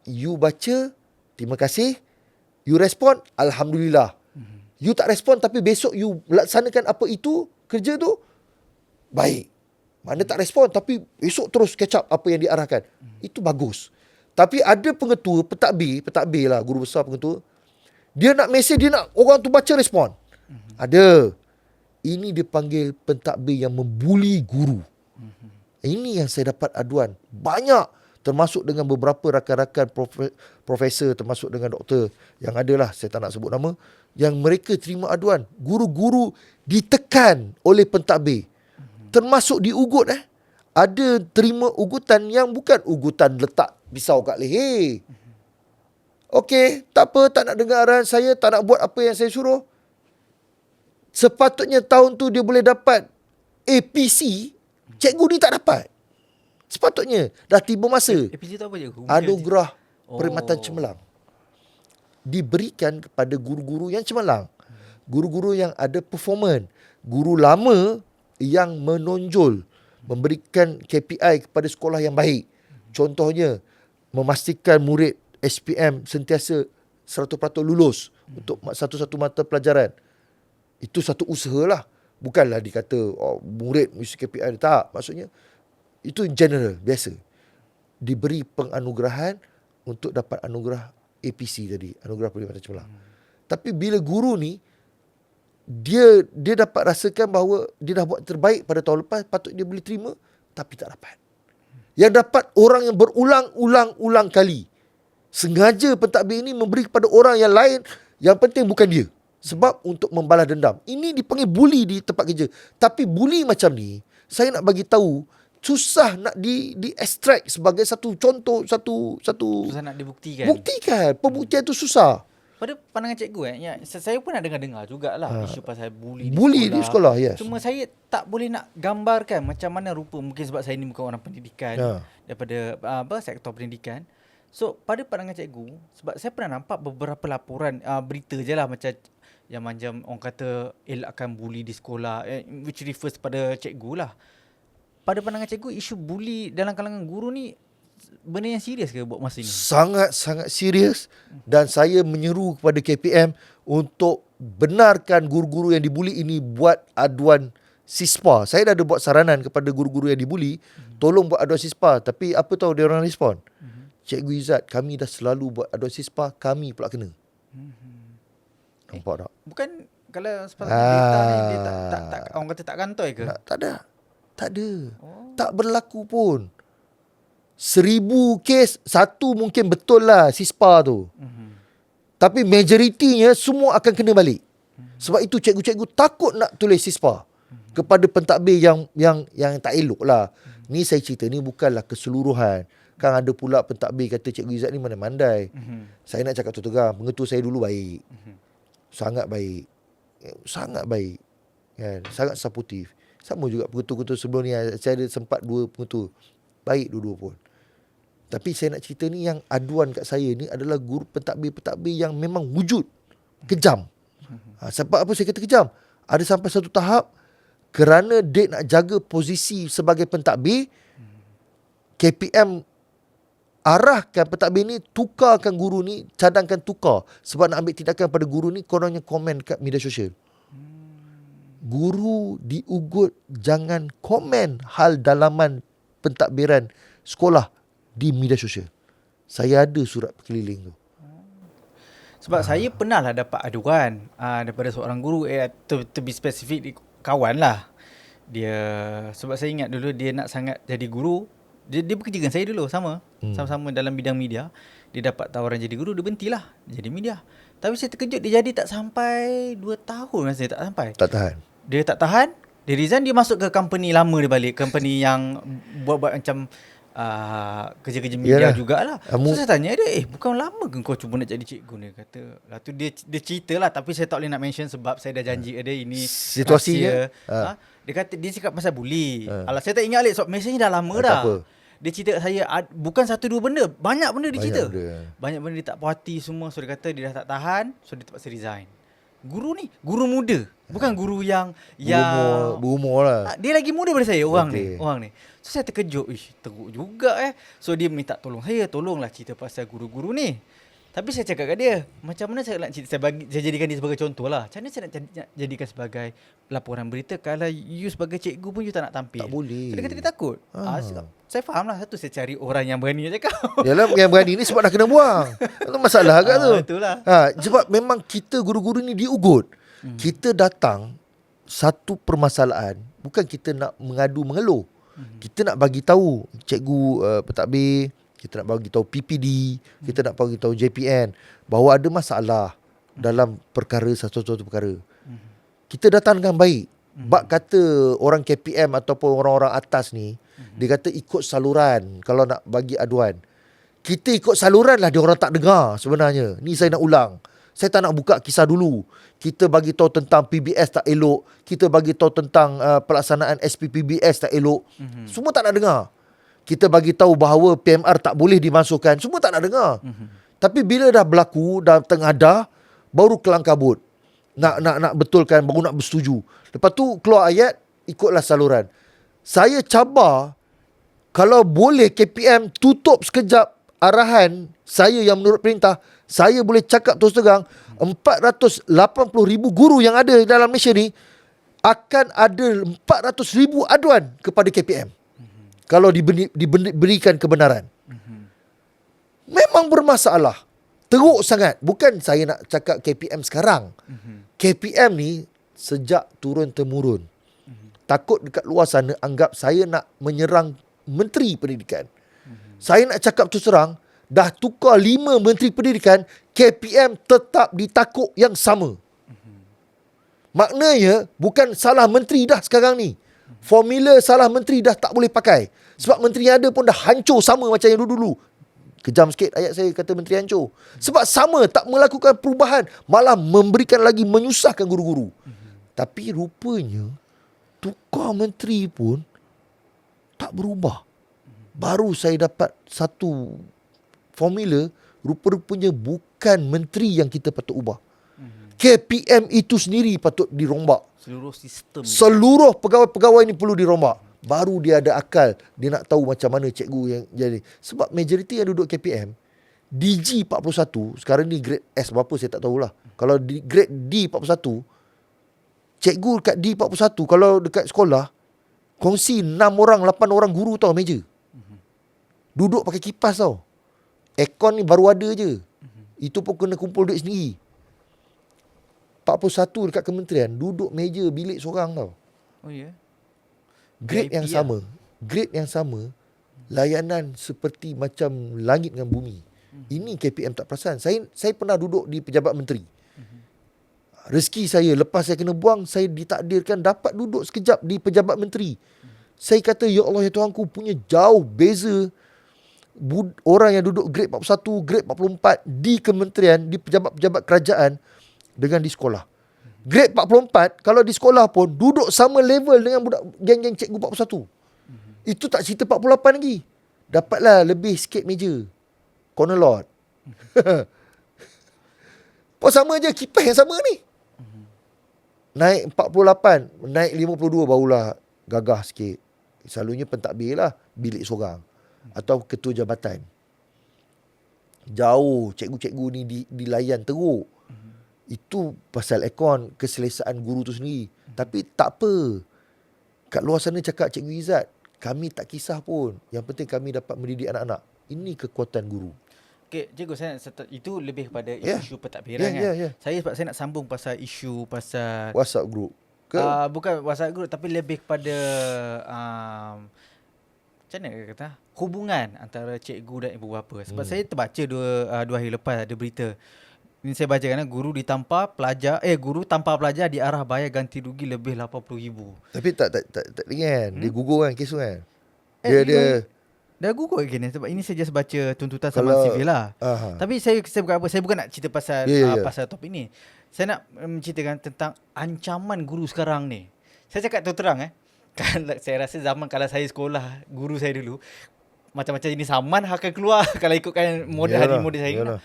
S1: You baca, terima kasih. You respon, alhamdulillah. You tak respon tapi besok you laksanakan apa itu, kerja tu, baik. Mana tak respon tapi esok terus catch up apa yang diarahkan. Itu bagus. Tapi ada pengetua, pentadbir lah, guru besar pengetua. Dia nak mesej, dia nak orang tu baca respon. Ada. Ini dipanggil pentadbir yang membuli guru. Ini yang saya dapat aduan. Banyak. Termasuk dengan beberapa rakan-rakan profesor, termasuk dengan doktor yang adalah, saya tak nak sebut nama, yang mereka terima aduan. Guru-guru ditekan oleh pentadbir. Termasuk diugut. Ada terima ugutan yang bukan ugutan letak pisau kat leher. Okey, tak apa, tak nak dengar arahan saya, tak nak buat apa yang saya suruh. Sepatutnya tahun tu dia boleh dapat APC, cikgu ni tak dapat. Sepatutnya dah tiba masa.
S2: APC tu apa je?
S1: Anugerah Perkhidmatan Cemerlang. Diberikan kepada guru-guru yang cemerlang. Guru-guru yang ada performan. Guru lama yang menonjol, memberikan KPI kepada sekolah yang baik. Contohnya, memastikan murid SPM sentiasa 100% lulus untuk satu-satu mata pelajaran. Itu satu usaha lah. Bukanlah dikata murid mesti KPI. Tak, maksudnya itu general, biasa. Diberi penganugerahan untuk dapat anugerah APC tadi, anugerah Perkhidmatan Cemerlang. Tapi bila guru ni, dia dapat rasakan bahawa dia dah buat terbaik pada tahun lepas, patut dia boleh terima, tapi tak dapat. Yang dapat orang yang berulang-ulang kali. Sengaja pentadbir ini memberi kepada orang yang lain, yang penting bukan dia. Sebab untuk membalas dendam. Ini dipanggil bully di tempat kerja. Tapi bully macam ni, saya nak bagi tahu, susah nak di-extract sebagai satu contoh, susah
S2: nak dibuktikan.
S1: Buktikan. Pembuktian tu susah.
S2: Pada pandangan cikgu saya pun nak dengar jugalah isu pasal bully
S1: di sekolah. Yes.
S2: Cuma saya tak boleh nak gambarkan macam mana rupa, mungkin sebab saya ni bukan orang pendidikan daripada sektor pendidikan. So pada pandangan cikgu, sebab saya pernah nampak beberapa laporan berita je lah macam orang kata elakkan bully di sekolah, which refers pada cikgu lah. Pada pandangan cikgu, isu bully dalam kalangan guru ni benda yang serius ke buat masa ni?
S1: Sangat-sangat serius. Dan saya menyeru kepada KPM untuk benarkan guru-guru yang dibuli ini buat aduan SISPA. Saya dah ada buat saranan kepada guru-guru yang dibuli, tolong buat aduan SISPA. Tapi apa tahu dia orang respon? Cikgu Izzat, kami dah selalu buat aduan SISPA, kami pula kena. Nampak tak?
S2: Bukan kalau sepatutnya berita ni dia tak orang kata tak kantoi ke?
S1: Tak ada. Tak berlaku pun. 1000 kes, satu mungkin betul lah SISPA tu. Tapi majoritinya semua akan kena balik. Sebab itu cikgu-cikgu takut nak tulis SISPA kepada pentadbir yang tak elok lah. Ni saya cerita ni bukanlah keseluruhan. Kan ada pula pentadbir kata Cikgu Izzat ni mandai-mandai. Saya nak cakap terang, pengetua saya dulu baik. Sangat baik. Sangat baik. Kan? Sangat supportive. Sama juga pengetua-pengetua sebelum ni. Saya ada sempat 2 pengetua. Baik dua-dua pun. Tapi saya nak cerita ni, yang aduan kat saya ni adalah guru pentadbir-pentadbir yang memang wujud. Kejam. Sebab apa saya kata kejam? Ada sampai satu tahap, kerana dia nak jaga posisi sebagai pentadbir, KPM arahkan pentadbir ni, tukarkan guru ni, cadangkan tukar. Sebab nak ambil tindakan pada guru ni, kononnya komen kat media sosial. guru diugut jangan komen hal dalaman pentadbiran sekolah di media sosial. Saya ada surat berkeliling tu.
S2: Sebab saya pernah lah dapat aduan daripada seorang guru, to be specific, kawan lah. Dia, sebab saya ingat dulu dia nak sangat jadi guru. Dia bekerja dengan saya dulu, sama-sama dalam bidang media. Dia dapat tawaran jadi guru, dia berhentilah jadi media. Tapi saya terkejut, dia jadi tak sampai 2 tahun rasanya, tak sampai.
S1: Tak tahan.
S2: Dia tak tahan, dia resign, dia masuk ke company lama dia balik. Company yang buat macam kerja-kerja media jugalah. So saya tanya dia, bukan lama ke kau cuba nak jadi cikgu? Dia kata, lah tu dia cerita lah, tapi saya tak boleh nak mention sebab saya dah janji ada ini
S1: situasinya.
S2: Dia kata dia cakap pasal bully. Alah, saya tak ingat Alex, sebab mesejnya dah lama dah. Dia cerita kat saya, bukan 1-2 benda, banyak benda dia cerita. Banyak benda dia tak puas hati semua. So dia kata dia dah tak tahan, so dia terpaksa resign. Guru ni, guru muda, bukan guru yang
S1: berumur lah.
S2: Dia lagi muda daripada saya, orang ni. So saya terkejut, teruk juga So dia minta tolong saya, tolonglah cerita pasal guru-guru ni. Tapi saya cakap kat dia, macam mana saya nak cerita, saya jadikan dia sebagai contoh lah. Macam mana saya nak jadikan sebagai laporan berita kalau you sebagai cikgu pun you tak nak tampil?
S1: Tak boleh.
S2: So dia kata dia takut. Saya faham lah, satu saya cari orang yang berani nak cakap.
S1: Yalah, yang berani ni sebab dah kena buang. Itu masalah agak tu.
S2: Itulah.
S1: Sebab memang kita guru-guru ni diugut. Kita datang satu permasalahan, bukan kita nak mengadu mengeluh. Kita nak bagi tahu cikgu pentadbir, kita nak bagi tahu PPD, kita nak bagi tahu JPN bahawa ada masalah dalam perkara satu perkara. Kita datang dengan baik. Bak kata orang KPM ataupun orang-orang atas ni, dia kata ikut saluran kalau nak bagi aduan. Kita ikut saluran lah, dia orang tak dengar sebenarnya. Ni saya nak ulang. Saya tak nak buka kisah dulu. Kita bagi tahu tentang PBS tak elok. Kita bagi tahu tentang pelaksanaan SPPBS tak elok. Semua tak nak dengar. Kita bagi tahu bahawa PMR tak boleh dimasukkan. Semua tak nak dengar. Tapi bila dah berlaku, dah tengah dah, baru kelang kabut. Nak betulkan, baru nak bersetuju. Lepas tu keluar ayat, ikutlah saluran. Saya cabar, kalau boleh KPM tutup sekejap arahan saya yang menurut perintah, saya boleh cakap terus terang, 480,000 guru yang ada dalam Malaysia ni, akan ada 400,000 aduan kepada KPM. Kalau diberikan kebenaran. Memang bermasalah. Teruk sangat. Bukan saya nak cakap KPM sekarang. KPM ni sejak turun-temurun. Takut dekat luar sana anggap saya nak menyerang Menteri Pendidikan. Saya nak cakap terus terang, dah tukar 5 Menteri Pendidikan, KPM tetap ditakuk yang sama. Maknanya bukan salah menteri dah sekarang ni. Formula salah menteri dah tak boleh pakai. Sebab menteri yang ada pun dah hancur sama macam yang dulu-dulu. Kejam sikit ayat saya kata menteri hancur. Sebab sama, tak melakukan perubahan, malah memberikan lagi, menyusahkan guru-guru. Tapi rupanya tukar menteri pun tak berubah. Baru saya dapat satu formula, rupa-rupanya bukan menteri yang kita patut ubah. KPM itu sendiri patut dirombak.
S2: Seluruh sistem.
S1: Seluruh pegawai-pegawai ni perlu dirombak. Baru dia ada akal. Dia nak tahu macam mana cikgu yang jadi. Sebab majoriti yang duduk KPM, DG 41, sekarang ni grade S berapa saya tak tahulah. Kalau di grade D 41, cikgu dekat D 41, kalau dekat sekolah, kongsi 6 orang, 8 orang guru tau meja. Duduk pakai kipas tau. Aircon ni baru ada je. Itu pun kena kumpul duit sendiri. 41 dekat kementerian, duduk meja bilik seorang tau.
S2: Oh ya.
S1: Grade yang sama. Grade yang sama. Layanan seperti macam langit dengan bumi. Ini KPM tak perasan. Saya pernah duduk di pejabat menteri. Rezeki saya, lepas saya kena buang, saya ditakdirkan dapat duduk sekejap di pejabat menteri. Saya kata, ya Allah ya Tuhanku, punya jauh beza orang yang duduk grade 41, grade 44 di kementerian, di pejabat-pejabat kerajaan dengan di sekolah. Grade 44, kalau di sekolah pun duduk sama level dengan budak geng-geng cikgu 41. Itu tak cerita 48 lagi. Dapatlah lebih sikit meja. Corner lot. Pun sama je, kipas yang sama ni. Naik 48, naik 52 barulah gagah sikit. Selalunya pentadbir lah, bilik seorang. Atau ketua jabatan. Jauh, cikgu-cikgu ni dilayan teruk. Itu pasal aircon, keselesaan guru tu sendiri. Tapi tak apa. Kat luar sana cakap Cikgu Izzat, kami tak kisah pun. Yang penting kami dapat mendidik anak-anak. Ini kekuatan guru.
S2: Okay, cikgu saya itu lebih kepada
S1: Ya.
S2: isu pentadbiran kan. Saya nak sambung pasal isu pasal
S1: WhatsApp group ke?
S2: bukan WhatsApp group tapi lebih kepada macam mana kata hubungan antara cikgu dan ibu bapa. Sebab saya terbaca dua hari lepas ada berita. Ini saya baca kan, guru ditampar pelajar guru tampar pelajar diarah bayar ganti rugi lebih 80,000.
S1: Tapi tak ringan. Dia gugur kan kes tu kan.
S2: Dia dah gugur lagi ni sebab ini saya just baca tuntutan saman sivil lah. Tapi saya bukan apa, saya bukan nak cerita pasal pasal topik ni. Saya nak menceritakan tentang ancaman guru sekarang ni. Saya cakap terang kan saya rasa zaman kalau saya sekolah, guru saya dulu macam-macam jenis saman akan keluar kalau ikutkan model hari model saya ni.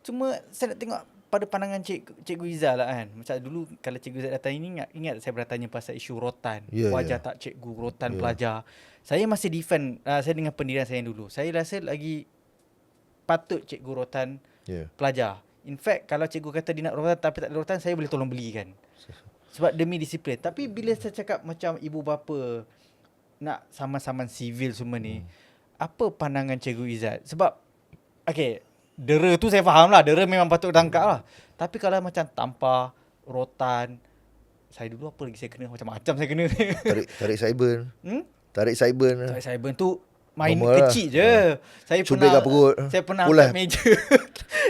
S2: Cuma saya nak tengok pada pandangan Cikgu Izzat lah kan. Macam dulu kalau Cikgu Izzat datang ini, ingat saya bertanya pasal isu rotan. Wajar tak cikgu rotan pelajar. Saya masih defend, saya dengan pendirian saya dulu. Saya rasa lagi patut cikgu rotan pelajar. In fact, kalau cikgu kata dia nak rotan tapi tak ada rotan, saya boleh tolong belikan. Sebab demi disiplin. Tapi bila saya cakap macam ibu bapa nak saman-saman sivil semua ni, apa pandangan Cikgu Izzat? Sebab, okay, dera tu saya faham lah. Dera memang patut tangkap lah. Tapi kalau macam tampar, rotan, saya dulu apa lagi saya kena? Macam-macam saya kena.
S1: Tarik cyber. Tarik cyber
S2: tu main normal kecil je. Saya
S1: cubit kat perut.
S2: Saya pernah angkat meja.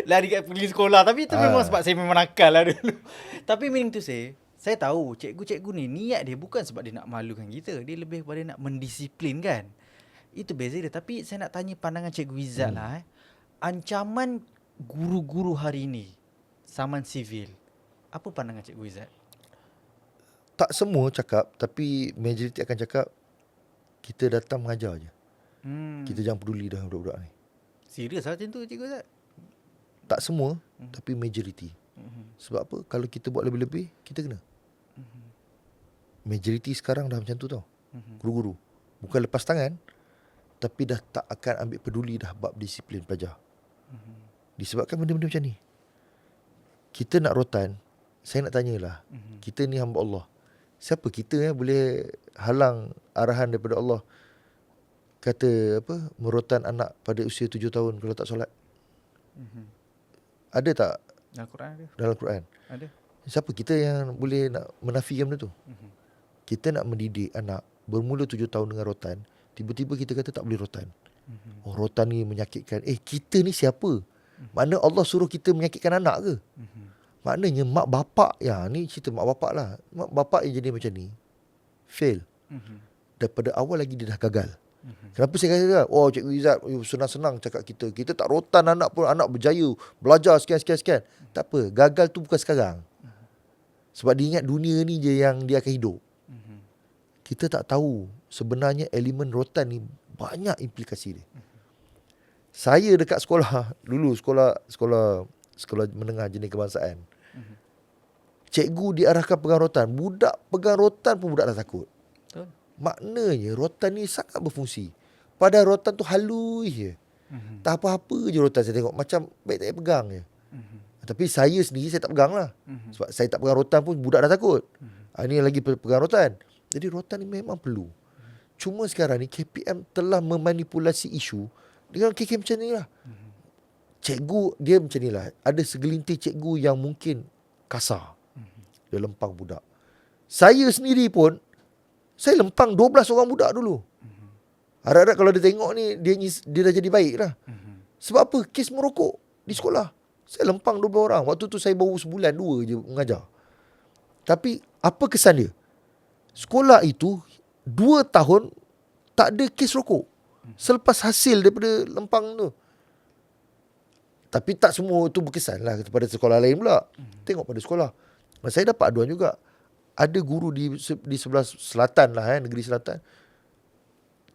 S2: Lari kat pergi sekolah. Tapi itu memang sebab saya memang nakal lah dulu. Tapi meaning tu saya tahu cikgu-cikgu ni niat dia bukan sebab dia nak malukan kita. Dia lebih kepada nak mendisiplinkan. Itu beza dia. Tapi saya nak tanya pandangan Cikgu Izzat lah. Ancaman guru-guru hari ini saman sivil. Apa pandangan Cikgu Izzat?
S1: Tak semua cakap, tapi majoriti akan cakap kita datang mengajar je. Kita jangan peduli dah budak-budak ni.
S2: Serius lah macam tu Cikgu Izzat?
S1: Tak semua, tapi majoriti. Sebab apa? Kalau kita buat lebih-lebih, kita kena. Majoriti sekarang dah macam tu tau. Guru-guru. Bukan lepas tangan, tapi dah tak akan ambil peduli dah bab disiplin pelajar. Disebabkan benda-benda macam ni. Kita nak rotan, saya nak tanyalah. Kita ni hamba Allah. Siapa kita boleh halang arahan daripada Allah? Kata apa? Merotan anak pada usia 7 tahun kalau tak solat. Ada tak?
S2: Dalam Quran ada.
S1: Dalam Quran.
S2: Ada.
S1: Siapa kita yang boleh nak menafikan benda tu? Kita nak mendidik anak bermula 7 tahun dengan rotan, tiba-tiba kita kata tak boleh rotan. Oh, rotan ni menyakitkan. Kita ni siapa? Makna Allah suruh kita menyakitkan anak ke? Maknanya mak bapak, ni cerita mak bapak lah. Mak bapak yang jadi macam ni fail. Daripada awal lagi dia dah gagal. Kenapa saya kata Cikgu Izzat senang-senang cakap kita tak rotan anak pun, anak berjaya belajar sekian. Tak apa, gagal tu bukan sekarang. Sebab dia ingat dunia ni je yang dia akan hidup. Kita tak tahu sebenarnya elemen rotan ni banyak implikasi dia. Saya dekat sekolah dulu, sekolah menengah jenis kebangsaan. Cikgu diarahkan pegang rotan. Budak pegang rotan pun budak dah takut.
S2: Betul.
S1: Maknanya rotan ni sangat berfungsi. Padahal rotan tu halus je. Tak apa-apa je rotan saya tengok. Macam baik tak payah pegang je. Tapi saya sendiri saya tak pegang lah. Sebab saya tak pegang rotan pun budak dah takut. Ini lagi pegang rotan. Jadi rotan ni memang perlu. Cuma sekarang ni KPM telah memanipulasi isu dengan KK macam ni lah. Cikgu dia macam ni lah. Ada segelintir cikgu yang mungkin kasar. Dia lempang budak. Saya sendiri pun, saya lempang 12 orang budak dulu. Harap-harap kalau dia tengok ni, dia dah jadi baik lah. Sebab apa? Kes merokok di sekolah. Saya lempang 12 orang. Waktu tu saya baru sebulan 2 je mengajar. Tapi apa kesan dia? Sekolah itu 2 tahun tak ada kes rokok. Selepas hasil daripada lempang tu. Tapi tak semua tu berkesan lah kepada sekolah lain pula. Tengok pada sekolah. Saya dapat aduan juga. Ada guru di sebelah selatan lah, negeri selatan,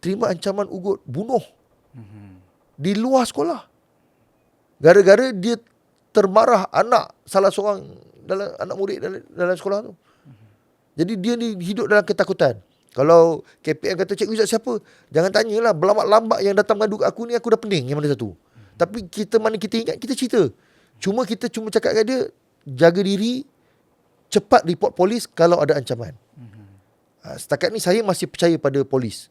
S1: terima ancaman ugut bunuh di luar sekolah. Gara-gara dia termarah salah seorang anak murid dalam sekolah tu. Jadi dia ni hidup dalam ketakutan. Kalau KPM kata Cikgu Izzat siapa? Jangan tanyalah, berlambak-lambak yang datang mengadu aku ni, aku dah pening yang mana satu. Tapi mana kita ingat, kita cerita. Kita cuma cakap kat dia, jaga diri, cepat report polis kalau ada ancaman. Setakat ni saya masih percaya pada polis.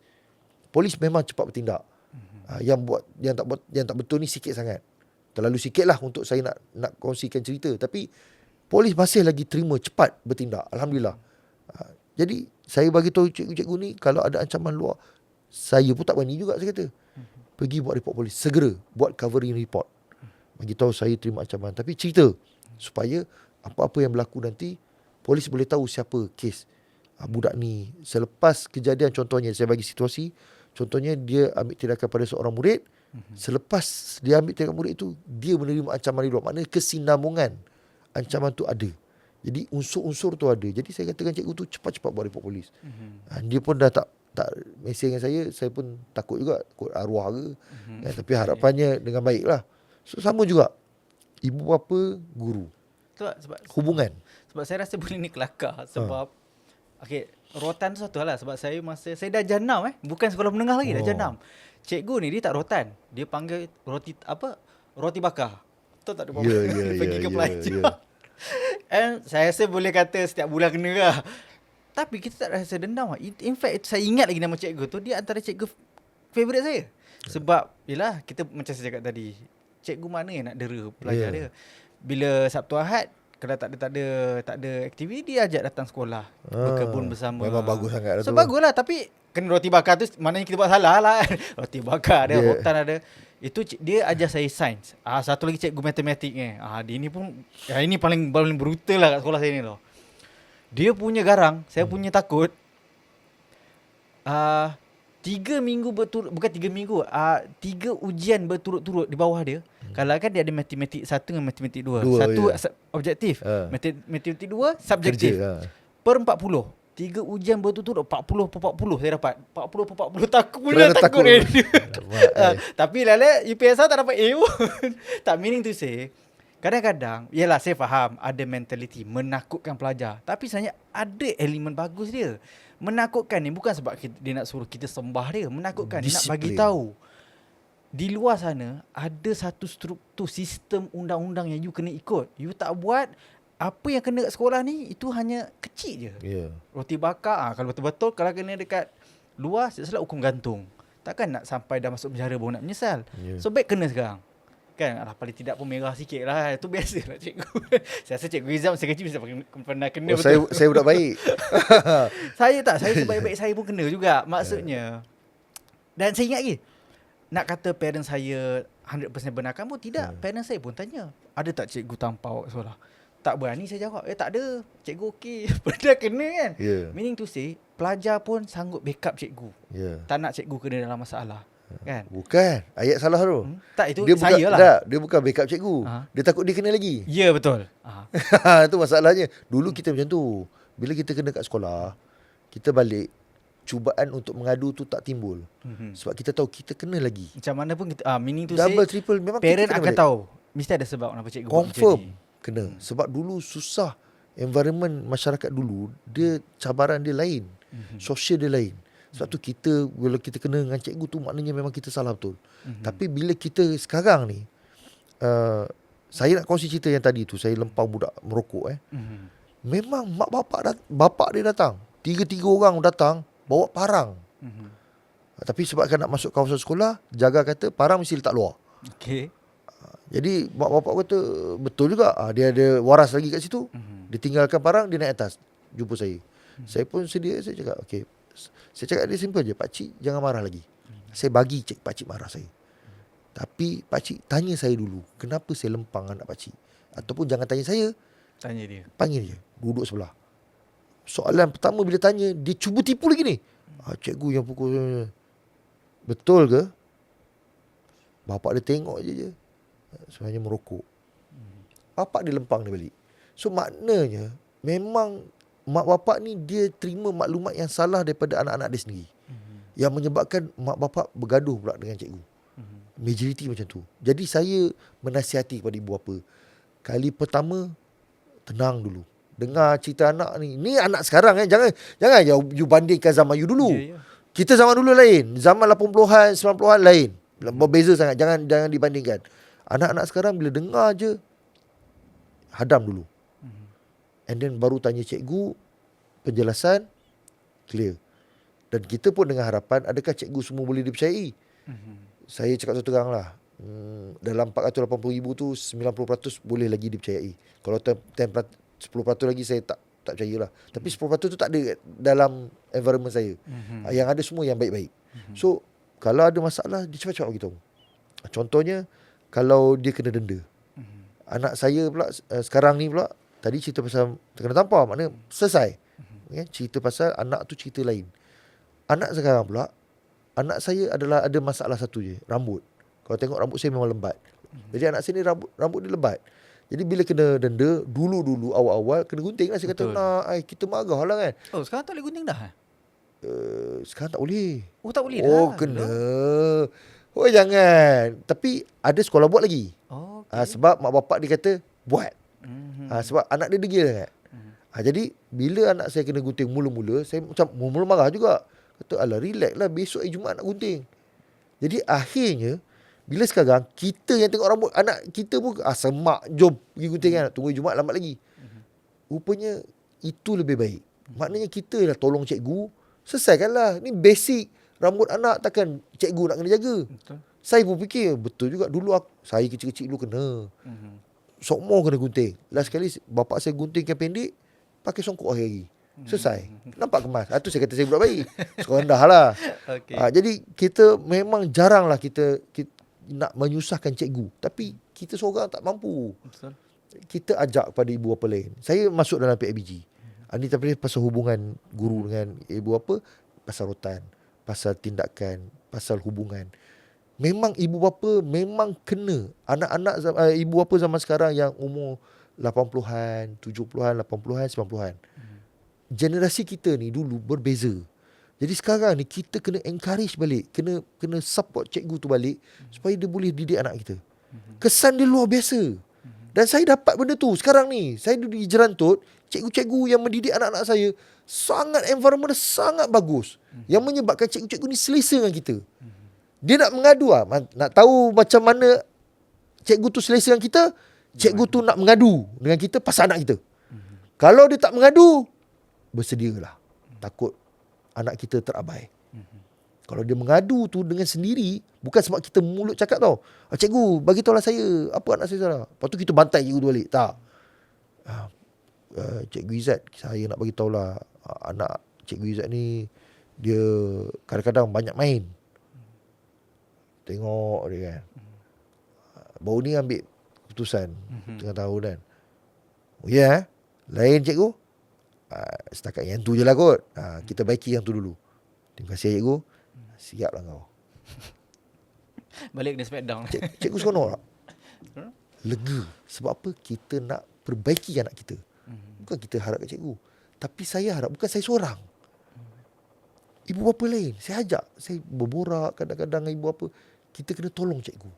S1: Polis memang cepat bertindak. Yang tak betul ni sikit sangat. Terlalu sikit lah untuk saya nak kongsikan cerita. Tapi polis masih lagi terima cepat bertindak. Alhamdulillah. Jadi saya bagi tahu cikgu-cikgu ni, kalau ada ancaman luar, saya pun tak berani juga, saya kata. Pergi buat report polis. Segera buat covering report. Bagi tahu saya terima ancaman. Tapi cerita supaya apa-apa yang berlaku nanti, polis boleh tahu siapa kes budak ni. Selepas kejadian, contohnya saya bagi situasi, contohnya dia ambil tindakan pada seorang murid. Selepas dia ambil tindakan murid itu, dia menerima ancaman di luar. Maknanya kesinambungan ancaman tu ada. Jadi unsur-unsur tu ada. Jadi saya katakan cikgu tu cepat-cepat buat report polis. Dia pun dah tak mesej dengan saya pun takut juga, takut arwah ke. Tapi harapannya dengan baik lah. So sama juga, ibu bapa, guru.
S2: Sebab
S1: Hubungan.
S2: Sebab saya rasa boleh ni kelakar. Sebab rotan tu satu lah. Sebab saya dah jenam bukan sekolah menengah lagi, dah jenam. Cikgu ni dia tak rotan. Dia panggil roti bakar. Tahu tak dia pergi ke pelajar. And saya rasa boleh kata setiap bulan kena lah. Tapi kita tak rasa dendam. In fact, saya ingat lagi nama cikgu tu. Dia antara cikgu favourite saya. Sebab, yelah, kita macam saya cakap tadi, cikgu mana yang nak dera pelajar dia. Bila Sabtu Ahad, kalau tak ada aktiviti, dia ajak datang sekolah. Berkebun bersama.
S1: Memang bagus sangat
S2: tu. Bagus lah. Tapi kena roti bakar tu, maknanya kita buat salah lah. Roti bakar ada, rotan ada. Itu dia ajar saya sains. Satu lagi cikgu matematik ni. Dia ni pun, ini paling brutal lah kat sekolah saya ni tau. Dia punya garang, saya punya takut. 3 minggu berturut, bukan 3 minggu, 3 ujian berturut-turut di bawah dia. Kalau kan dia ada matematik 1 dengan matematik 2. Satu objektif, matematik 2 subjektif. Per 40. 3 ujian berturut-turut 40/40 saya dapat. 40/40 takut dia. Tapi lala UPSR tak dapat A pun. Tak, meaning to say, kadang-kadang, yelah saya faham ada mentality menakutkan pelajar. Tapi sebenarnya ada elemen bagus dia. Menakutkan ni bukan sebab dia nak suruh kita sembah dia. Menakutkan dia nak bagi tahu. Di luar sana ada satu struktur sistem undang-undang yang you kena ikut. You tak buat, apa yang kena kat sekolah ni itu hanya kecil je. Roti bakar, kalau betul-betul kalau kena dekat luar, setelah hukum gantung. Takkan nak sampai dah masuk penjara baru nak menyesal. So baik kena sekarang. Kan, paling tidak pun merah sikit lah. Itu biasa lah cikgu. Saya rasa cikgu Izam masa kecil pernah kena betul.
S1: Saya budak baik.
S2: Saya sebaik-baik saya pun kena juga. Maksudnya. Dan saya ingat lagi, nak kata parents saya 100% benarkan pun tidak. Parents saya pun tanya, ada tak cikgu tampau kat sekolah? Tak berani saya jawab. Tak ada. Cikgu okey. Pernah kena kan. Meaning to say, pelajar pun sanggup backup cikgu. Tak nak cikgu kena dalam masalah. Kan?
S1: Bukan. Ayat salah tu.
S2: Tak, itu
S1: dia
S2: saya
S1: bukan,
S2: lah.
S1: Dia bukan backup cikgu. Dia takut dia kena lagi.
S2: Ya, betul.
S1: Itu masalahnya. Dulu kita macam tu. Bila kita kena kat sekolah, kita balik, cubaan untuk mengadu tu tak timbul. Sebab kita tahu kita kena lagi.
S2: Macam mana pun kita, meaning to
S1: double,
S2: say,
S1: triple, memang
S2: parent akan
S1: balik.
S2: tahu. Mesti ada sebab kenapa cikgu
S1: confirm kena. Sebab dulu susah. Environment masyarakat dulu, dia cabaran dia lain. Sosial dia lain. Sebab tu kita, bila kita kena dengan cikgu tu, maknanya memang kita salah betul. Tapi bila kita sekarang ni, saya nak kongsi cerita yang tadi tu, saya lempang budak merokok. Memang mak bapak dia datang. 3 orang datang, bawa parang. Tapi sebab nak masuk kawasan sekolah, jaga kata parang mesti letak luar. Jadi mak bapak kata, betul juga. Dia ada waras lagi kat situ. Dia tinggalkan parang, dia naik atas, jumpa saya. Saya pun sedia, saya cakap, okey. Saya cakap dia simple je, pakcik jangan marah lagi. Saya bagi pakcik marah saya. Tapi pakcik tanya saya dulu, kenapa saya lempang anak pakcik? Ataupun jangan tanya saya,
S2: tanya dia.
S1: Panggil dia, duduk sebelah. Soalan pertama bila tanya, dia cuba tipu lagi ni. Cikgu yang pukul. Betul ke? Bapak dia tengok je. Sebenarnya merokok. Bapak dia lempang dia balik. So maknanya memang mak bapak ni dia terima maklumat yang salah daripada anak-anak dia sendiri. Yang menyebabkan mak bapak bergaduh pula dengan cikgu. Majoriti macam tu. Jadi saya menasihati kepada ibu bapa, kali pertama tenang dulu. Dengar cerita anak ni. Ni anak sekarang Jangan you bandingkan zaman you dulu. Kita zaman dulu lain. Zaman 80-an, 90-an lain. Berbeza sangat. Jangan dibandingkan. Anak-anak sekarang bila dengar je, hadam dulu. And then baru tanya cikgu, penjelasan, clear. Dan kita pun dengan harapan, adakah cikgu semua boleh dipercayai? Saya cakap terus terang lah, dalam 480,000 tu 90% boleh lagi dipercayai. Kalau 10% lagi saya tak percayalah. Tapi 10% tu tak ada dalam environment saya. Yang ada semua yang baik-baik. So kalau ada masalah, dia cepat-cepat beritahu. Contohnya, kalau dia kena denda, anak saya pula sekarang ni pula, tadi cerita pasal kena tampar, maknanya selesai. Cerita pasal anak tu cerita lain. Anak sekarang pula, anak saya adalah ada masalah satu je, rambut. Kalau tengok rambut saya memang lembat. Jadi anak saya ni rambut dia lebat. Jadi bila kena denda, dulu awal-awal kena gunting lah. Saya kata, kita marah lah kan.
S2: Oh, sekarang tak boleh gunting dah?
S1: Sekarang tak boleh.
S2: Oh, tak boleh dah?
S1: Oh, kena. Oh, jangan. Tapi ada sekolah buat lagi.
S2: Oh, okay.
S1: Sebab mak bapak dia kata, buat. Sebab anak dia degil sangat. Jadi bila anak saya kena gunting mula-mula, saya macam mula-mula marah juga. Kata, alah relax lah, besok Jumaat nak gunting. Jadi akhirnya, bila sekarang kita yang tengok rambut anak kita pun semak, jom pergi gunting kan, tunggu Jumaat lambat lagi. Rupanya itu lebih baik. Maknanya kita lah tolong cikgu, selesaikanlah. Ni basic rambut anak, takkan cikgu nak kena jaga.
S2: Betul.
S1: Saya pun fikir betul juga. Dulu saya kecil-kecil dulu kena. Sokmo kena gunting. Last sekali bapak saya gunting yang pendek, pakai songkok hari-hari. Selesai. Nampak kemas. Itu saya kata saya budak baik. Sekolah rendah lah.
S2: Okay.
S1: Jadi kita memang jarang lah kita nak menyusahkan cikgu. Tapi kita seorang tak mampu.
S2: Betul.
S1: Kita ajak pada ibu bapa lain. Saya masuk dalam PIBG. Ini tapi pasal hubungan guru dengan ibu bapa, pasal rotan, pasal tindakan, pasal hubungan. Memang ibu bapa memang kena. Anak-anak ibu bapa zaman sekarang yang umur 80-an, 70-an, 80-an, 90-an. Generasi kita ni dulu berbeza. Jadi sekarang ni kita kena encourage balik, kena support cikgu tu balik supaya dia boleh didik anak kita. Kesan dia luar biasa. Dan saya dapat benda tu sekarang ni. Saya duduk di Jerantut, cikgu-cikgu yang mendidik anak-anak saya sangat environment sangat bagus. Yang menyebabkan cikgu-cikgu ni selesa dengan kita. Dia nak mengadu nak tahu macam mana cikgu tu selesa dengan kita, cikgu tu nak mengadu dengan kita pasal anak kita. Kalau dia tak mengadu, bersedialah. Takut anak kita terabai. Kalau dia mengadu tu dengan sendiri, bukan sebab kita mulut cakap tau. Cikgu, bagi tahulah saya, apa anak saya salah. Lepas tu kita bantai cikgu tu balik. Tak. Cikgu Izzat, saya nak bagi tahulah, anak Cikgu Izzat ni, dia kadang-kadang banyak main. Tengok dia kan. Baru ni ambil keputusan tengah tahun kan. Oh ya, lain cikgu. Setakat yang tu je lah kot. Kita baiki yang tu dulu. Terima kasih cikgu. Siap lah kau.
S2: Balik kena smackdown.
S1: Cikgu seronok tak? Lega. Sebab apa? Kita nak perbaiki anak kita. Bukan kita harap kat cikgu. Tapi saya harap, bukan saya seorang. Ibu bapa lain. Saya ajak. Saya berborak kadang-kadang dengan ibu bapa. Kita kena tolong cikgu.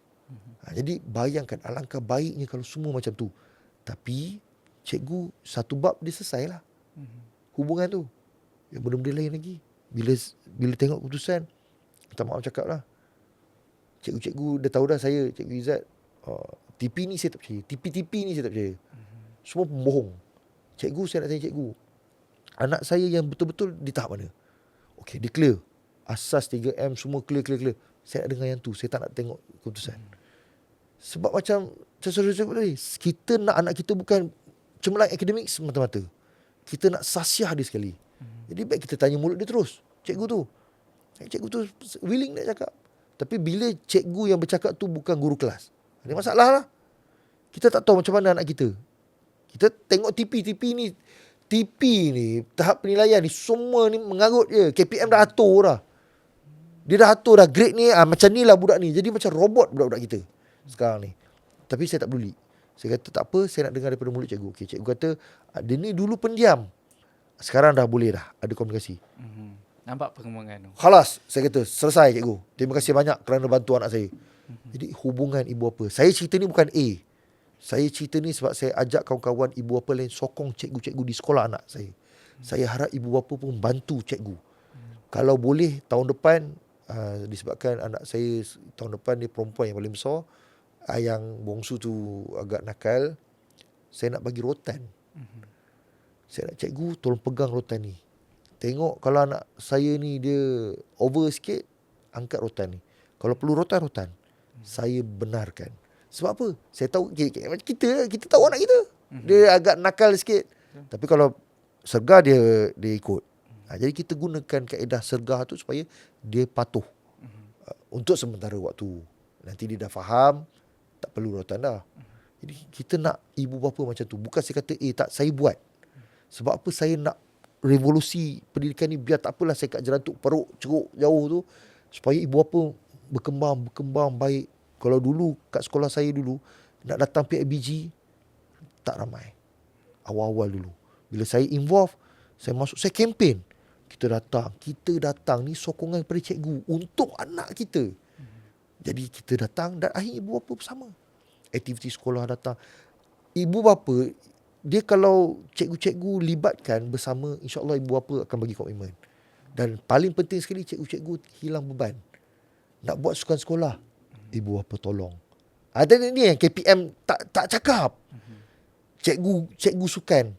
S1: Jadi bayangkan alangkah baiknya kalau semua macam tu. Tapi cikgu satu bab dia selesai lah. Hubungan tu. Yang benda-benda lain lagi. Bila tengok keputusan, minta maaf cakap lah. Cikgu-cikgu dah tahu dah saya, Cikgu Izzat. TP ni saya tak percaya. TP ni saya tak percaya. Semua pembohong. Cikgu, saya nak tanya cikgu. Anak saya yang betul-betul di tahap mana? Okey, dia clear. Asas 3M semua clear. Saya nak dengar yang tu. Saya tak nak tengok keputusan. Sebab macam saya tadi, kita nak anak kita bukan cemerlang akademik semata-mata. Kita nak sasiah dia sekali. Jadi baik kita tanya mulut dia terus. Cikgu tu willing nak cakap. Tapi bila cikgu yang bercakap tu bukan guru kelas, ada masalah lah. Kita tak tahu macam mana anak kita. Kita tengok TP ni, tahap penilaian ni, semua ni mengarut je. KPM dah atur dah. Dia dah atur dah grade ni, macam ni lah budak ni. Jadi macam robot budak-budak kita sekarang ni. Tapi saya tak peduli. Saya kata tak apa, saya nak dengar daripada mulut cikgu. Okay, cikgu kata, dia ni dulu pendiam. Sekarang dah boleh dah, ada komunikasi.
S2: Nampak perkembangan tu.
S1: Khalas, saya kata, selesai cikgu. Terima kasih banyak kerana bantu anak saya. Jadi hubungan ibu bapa. Saya cerita ni bukan A. Saya cerita ni sebab saya ajak kawan-kawan ibu bapa lain sokong cikgu-cikgu di sekolah anak saya. Saya harap ibu bapa pun bantu cikgu. Kalau boleh tahun depan, disebabkan anak saya tahun depan dia perempuan yang paling besar, yang bongsu tu agak nakal, saya nak bagi rotan. Saya nak, cikgu tolong pegang rotan ni. tengok kalau anak saya ni dia over sikit, angkat rotan ni. Kalau perlu rotan. Saya benarkan. Sebab apa? Saya tahu kita tahu anak kita. Dia agak nakal sikit. Tapi kalau sergah dia ikut. Jadi kita gunakan kaedah sergah tu supaya dia patuh. Untuk sementara waktu. Nanti dia dah faham, tak perlu rotan dah. Jadi kita nak ibu bapa macam tu. Bukan saya kata tak, saya buat. Sebab apa saya nak revolusi pendidikan ni, biar tak apalah saya kat jerantuk peruk ceruk jauh tu, supaya ibu bapa berkembang baik. Kalau dulu kat sekolah saya dulu nak datang PIBG tak ramai. Awal-awal dulu. Bila saya involve, saya masuk, saya kempen. Kita datang ni sokongan daripada cikgu untuk anak kita. Jadi kita datang dan akhirnya ibu bapa bersama. Aktiviti sekolah datang. Ibu bapa, dia kalau cikgu-cikgu libatkan bersama, insya-Allah ibu bapa akan bagi komitmen. Dan paling penting sekali, cikgu-cikgu hilang beban. Nak buat sukan sekolah, ibu bapa tolong. Ada ni yang KPM tak cakap. Cikgu sukan.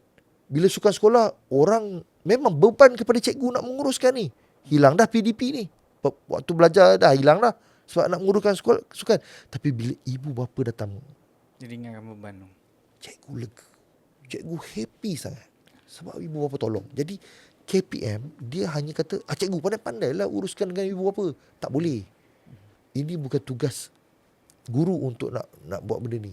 S1: Bila sukan sekolah, orang memang beban kepada cikgu nak menguruskan ni. Hilang dah PDP ni. Waktu belajar dah hilang dah. Sebab nak menguruskan sukan. Tapi bila ibu bapa datang,
S2: Diringankan beban tu.
S1: cikgu lega. Cikgu happy sangat. Sebab ibu bapa tolong. Jadi KPM, dia hanya kata, cikgu pandai-pandailah uruskan dengan ibu bapa. Tak boleh. Ini bukan tugas guru untuk nak buat benda ni.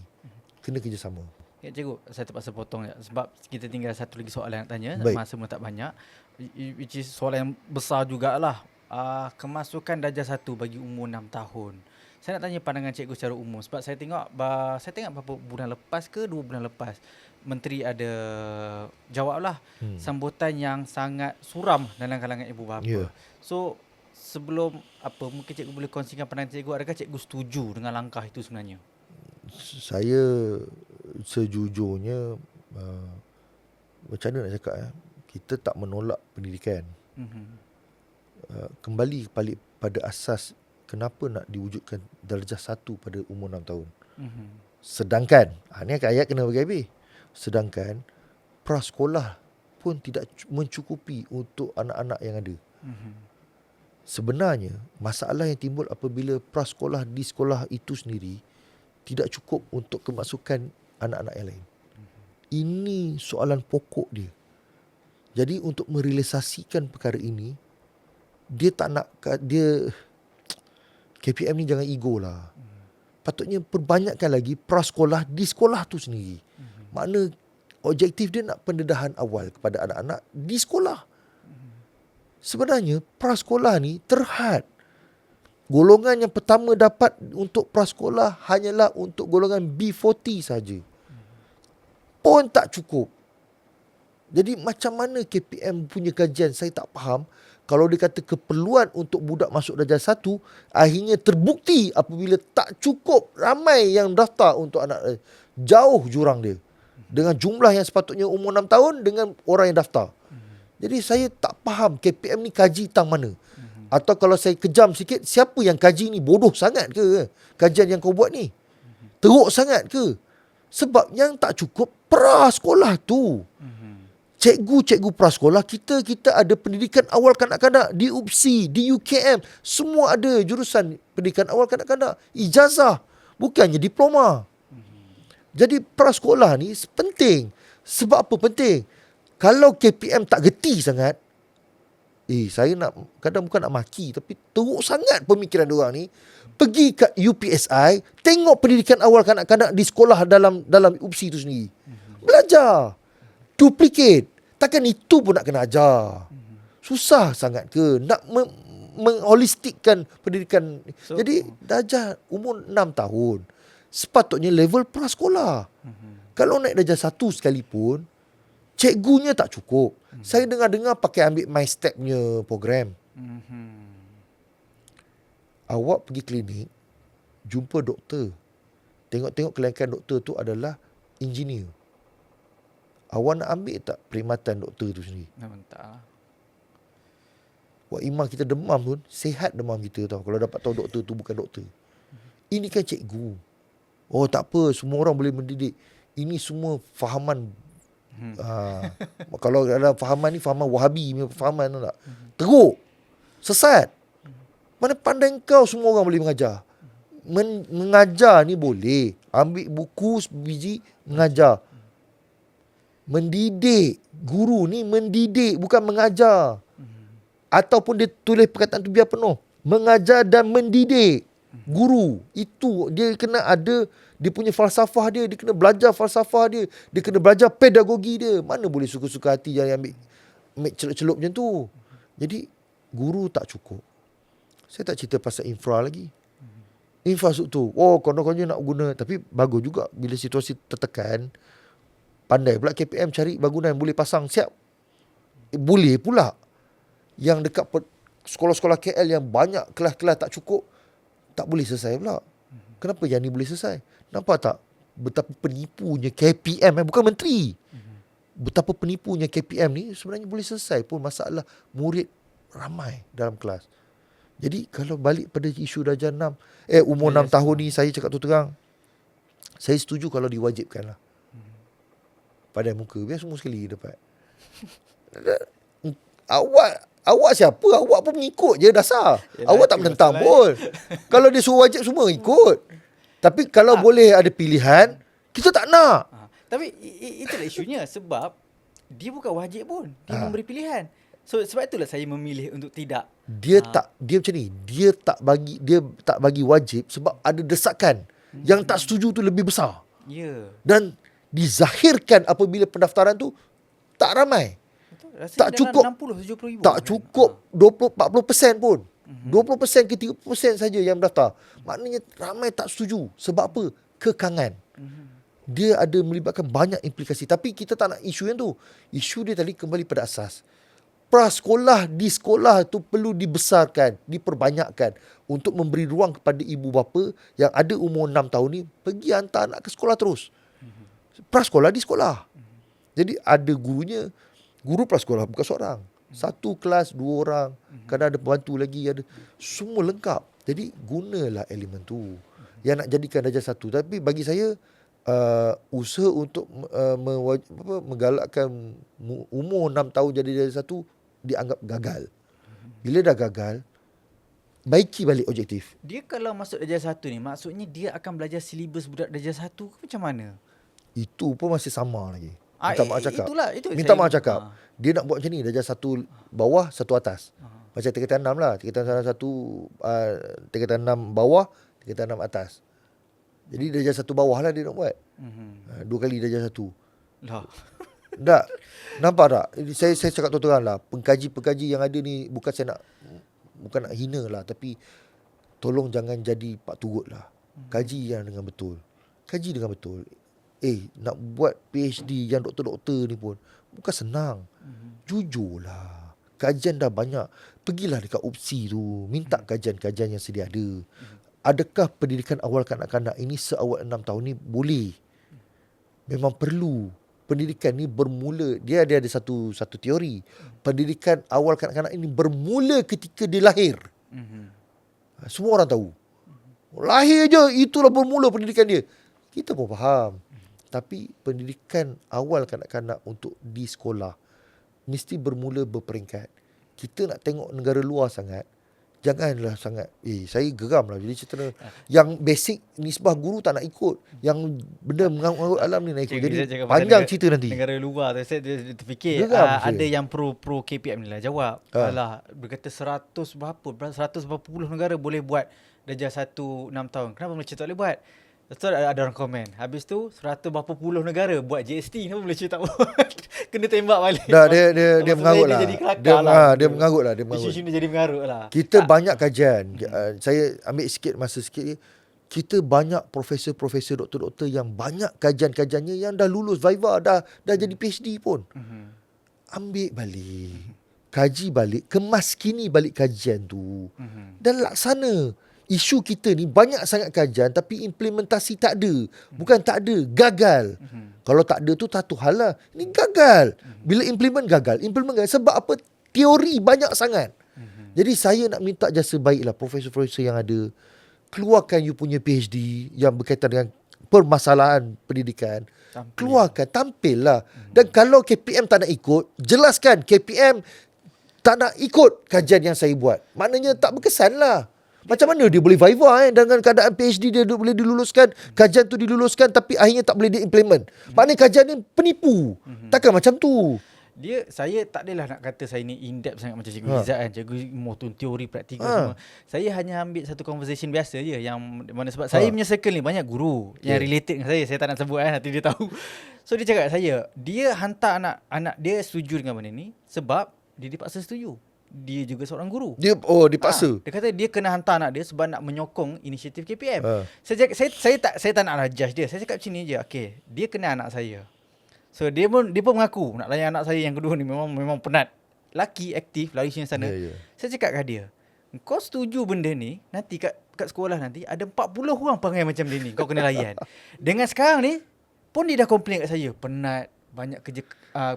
S1: Kena kerjasama.
S2: Ya, cikgu, saya terpaksa potong ya. Sebab kita tinggal satu lagi soalan nak tanya.
S1: Baik.
S2: Masa pun tak banyak. Which is soalan yang besar jugalah. Kemasukan darjah 1 bagi umur 6 tahun. Saya nak tanya pandangan cikgu secara umum. Sebab saya tengok berapa bulan lepas ke 2 bulan lepas, Menteri ada jawablah sambutan yang sangat suram dalam kalangan ibu bapa.
S1: Ya.
S2: So, sebelum mungkin cikgu boleh kongsikan pandangan cikgu. Adakah cikgu setuju dengan langkah itu sebenarnya?
S1: Saya sejujurnya macam mana nak cakap, kita tak menolak pendidikan. Kembali pada asas kenapa nak diwujudkan darjah 1 pada umur 6 tahun. Sedangkan ni ayat kena bagi habis. Sedangkan prasekolah pun tidak mencukupi untuk anak-anak yang ada. Sebenarnya masalah yang timbul apabila prasekolah di sekolah itu sendiri tidak cukup untuk kemasukan anak-anak yang lain. Ini soalan pokok dia. Jadi untuk merealisasikan perkara ini, dia tak nak, KPM ni jangan ego lah. Patutnya perbanyakkan lagi prasekolah di sekolah tu sendiri. Makna objektif dia nak pendedahan awal kepada anak-anak di sekolah. Sebenarnya prasekolah ni terhad. Golongan yang pertama dapat untuk prasekolah hanyalah untuk golongan B40 saja. Pun tak cukup. Jadi macam mana KPM punya kajian, saya tak faham. Kalau dia kata keperluan untuk budak masuk darjah 1, akhirnya terbukti apabila tak cukup ramai yang daftar untuk anak. Jauh jurang dia. Dengan jumlah yang sepatutnya umur 6 tahun dengan orang yang daftar. Jadi saya tak faham KPM ni kaji tang mana. Atau kalau saya kejam sikit, siapa yang kaji ni? Bodoh sangat ke kajian yang kau buat ni? Teruk sangat ke? Sebab yang tak cukup prasekolah tu. Cikgu-cikgu prasekolah, kita ada pendidikan awal kanak-kanak di UPSI, di UKM, semua ada jurusan pendidikan awal kanak-kanak, ijazah, bukannya diploma. Jadi prasekolah ni penting. Sebab apa penting? Kalau KPM tak geti sangat, saya nak, kadang bukan nak maki, tapi teruk sangat pemikiran diorang ni. Pergi kat UPSI, tengok pendidikan awal kanak-kanak di sekolah dalam UPSI tu sendiri. Belajar. Duplicate. Takkan itu pun nak kena ajar. Susah sangat ke nak mengholistikkan pendidikan. Jadi darjah umur 6 tahun sepatutnya level prasekolah. Kalau naik darjah 1 sekalipun, cikgunya tak cukup. Saya dengar-dengar pakai ambil MyStep-nya program. Awak pergi klinik, jumpa doktor. Tengok-tengok kelaikan doktor tu adalah engineer. Awak nak ambil tak perkhidmatan doktor tu sendiri?
S2: Tak.
S1: Wak Imam kita demam pun, sihat demam kita tau. Kalau dapat tahu doktor tu bukan doktor. Ini kan cikgu. Oh tak apa, semua orang boleh mendidik. Ini semua fahaman Kalau dalam fahaman ni, fahaman Wahabi punya fahaman, tahu tak? Teruk, sesat. Mana pandai kau semua orang boleh mengajar. Mengajar ni boleh. Ambil buku sebiji, mengajar. Mendidik. Guru ni mendidik, bukan mengajar. Ataupun dia tulis perkataan tu biar penuh. Mengajar dan mendidik. Guru. Itu, dia kena ada dia punya falsafah dia. Dia kena belajar falsafah dia. Dia kena belajar pedagogi dia. Mana boleh suka-suka hati yang ambil celup-celup macam tu. Jadi, guru tak cukup. Saya tak cerita pasal infra lagi. Infrastruktur. Konon-kononnya nak guna. Tapi bagus juga bila situasi tertekan. Pandai pula KPM cari bangunan boleh pasang siap. Boleh pula. Yang dekat sekolah-sekolah KL yang banyak kelas-kelas tak cukup, tak boleh selesai pula. Kenapa yang ni boleh selesai? Nampak tak betapa penipunya KPM, bukan menteri. Betapa penipunya KPM ni sebenarnya boleh selesai pun masalah murid ramai dalam kelas. Jadi kalau balik pada isu darjah 6, umur 6 tahun ni, saya cakap tu terang, saya setuju kalau diwajibkan lah. Pandai muka, biar semua sekali dapat. Awak siapa? Awak pun mengikut je dasar.
S2: Yalah,
S1: Awak tak menentang pun. Kalau dia suruh wajib, semua ikut. Tapi kalau boleh ada pilihan, kita tak nak.
S2: Tapi itulah isunya, sebab dia bukan wajib pun. Dia memberi pilihan. So sebab itulah saya memilih untuk tidak.
S1: Dia macam ni. Dia tak bagi wajib sebab ada desakan. Yang tak setuju tu lebih besar.
S2: Ya.
S1: Dan dizahirkan apabila pendaftaran tu tak ramai. Tak cukup
S2: 60-70 ribu.
S1: Tak cukup 20-40% pun. 20% ke 30% saja yang mendaftar. Maknanya ramai tak setuju. Sebab apa? Kekangan. Dia ada melibatkan banyak implikasi. Tapi kita tak nak isu yang tu. Isu dia tadi kembali pada asas. Prasekolah di sekolah tu perlu dibesarkan, diperbanyakkan untuk memberi ruang kepada ibu bapa yang ada umur 6 tahun ni pergi hantar anak ke sekolah terus. Prasekolah di sekolah. Jadi ada gurunya, guru prasekolah bukan seorang. Satu kelas 2 orang, kadang ada pembantu lagi, ada semua lengkap. Jadi gunalah elemen tu. Yang nak jadikan darjah 1. Tapi bagi saya usaha untuk menggalakkan umur 6 tahun jadi darjah 1 dianggap gagal. Bila dah gagal, baiki balik objektif.
S2: Dia kalau masuk darjah 1 ni, maksudnya dia akan belajar silibus budak darjah 1 ke macam mana?
S1: Itu pun masih sama lagi. Minta maaf cakap. Minta
S2: Saya
S1: maaf cakap. Dia nak buat macam ni, darjah 1 bawah, 1 atas. Macam tingkatan 6 lah. Tingkatan 1, tingkatan 6 bawah, tingkatan 6 atas. Jadi darjah 1 bawah lah dia nak buat. 2 kali darjah 1.
S2: Lah.
S1: Tak. Nampak tak? Saya cakap terang lah. Pengkaji-pengkaji yang ada ni, bukan nak hina lah. Tapi tolong jangan jadi pak turut lah. Kaji yang dengan betul. Kaji dengan betul. Nak buat PhD yang doktor-doktor ni pun bukan senang. Jujurlah. Kajian dah banyak. Pergilah dekat UPSI tu. Minta kajian-kajian yang sedia ada. Adakah pendidikan awal kanak-kanak ini seawal 6 tahun ni boleh? Memang perlu. Pendidikan ni bermula, dia ada satu teori. Pendidikan awal kanak-kanak ini bermula ketika dia lahir. Semua orang tahu. Lahir je, itulah bermula pendidikan dia. Kita pun faham. Tapi pendidikan awal kanak-kanak untuk di sekolah mesti bermula berperingkat. Kita nak tengok negara luar sangat, janganlah sangat. Saya geram lah jadi cerita yang basic nisbah guru tak nak ikut. Yang benda mengarut alam ni nak ikut. Jadi panjang cerita nanti.
S2: Negara luar tu saya terfikir ada yang pro KPM ni lah jawab. Alah berkata 100 berapa puluh negara boleh buat darjah 1 6 tahun. Kenapa Malaysia tak boleh buat? Lepas tu ada orang komen. Habis tu 100 berapa puluh negara buat GST. Kenapa Malaysia tak buat? Kena tembak balik.
S1: Dah dia mengarut lah. Dia mengarut lah.
S2: Isu ni jadi mengarut lah.
S1: Kita banyak kajian. Saya ambil sikit masa sikit. Kita banyak profesor-profesor, doktor-doktor yang banyak kajian-kajiannya yang dah lulus Viva, dah jadi PhD pun. Ambil balik. Kaji balik. Kemaskini balik kajian tu. Dan laksana. Isu kita ni banyak sangat kajian tapi implementasi tak ada. Bukan tak ada, gagal. Kalau tak ada tu satu hal lah. Ini gagal. Bila implement gagal. Sebab apa? Teori banyak sangat. Jadi saya nak minta jasa baiklah profesor-profesor yang ada. Keluarkan you punya PhD yang berkaitan dengan permasalahan pendidikan,
S2: Tampil.
S1: keluarkan, tampillah. Dan kalau KPM tak nak ikut, jelaskan KPM tak nak ikut kajian yang saya buat. Maknanya tak berkesan lah. Macam mana dia boleh viva dengan keadaan PhD dia boleh diluluskan, kajian tu diluluskan tapi akhirnya tak boleh di-implement. Maknanya kajian ni penipu. Takkan macam tu.
S2: Saya tak adalah nak kata saya ni in-depth sangat macam Cikgu Izzat kan. Cikgu motun teori, praktikal semua. Saya hanya ambil satu conversation biasa je yang mana sebab saya punya circle ni banyak guru yang related dengan saya. Saya tak nak sebut nanti dia tahu. So dia cakap saya, dia hantar anak dia setuju dengan benda ni sebab dia dipaksa setuju. Dia juga seorang guru.
S1: Dia dipaksa.
S2: Dia kata dia kena hantar anak dia sebab nak menyokong inisiatif KPM. Saya tak nak judge dia. Saya cakap macam ni je. Okay, dia kena anak saya. So dia pun mengaku nak layan anak saya yang kedua ni memang penat. Laki aktif lari sini sana. Saya cakap kat dia, kau setuju benda ni, nanti kat sekolah nanti ada 40 orang perangai macam dia ni. Kau kena layan. Dengan sekarang ni pun dia dah komplain kat saya, penat, banyak kerja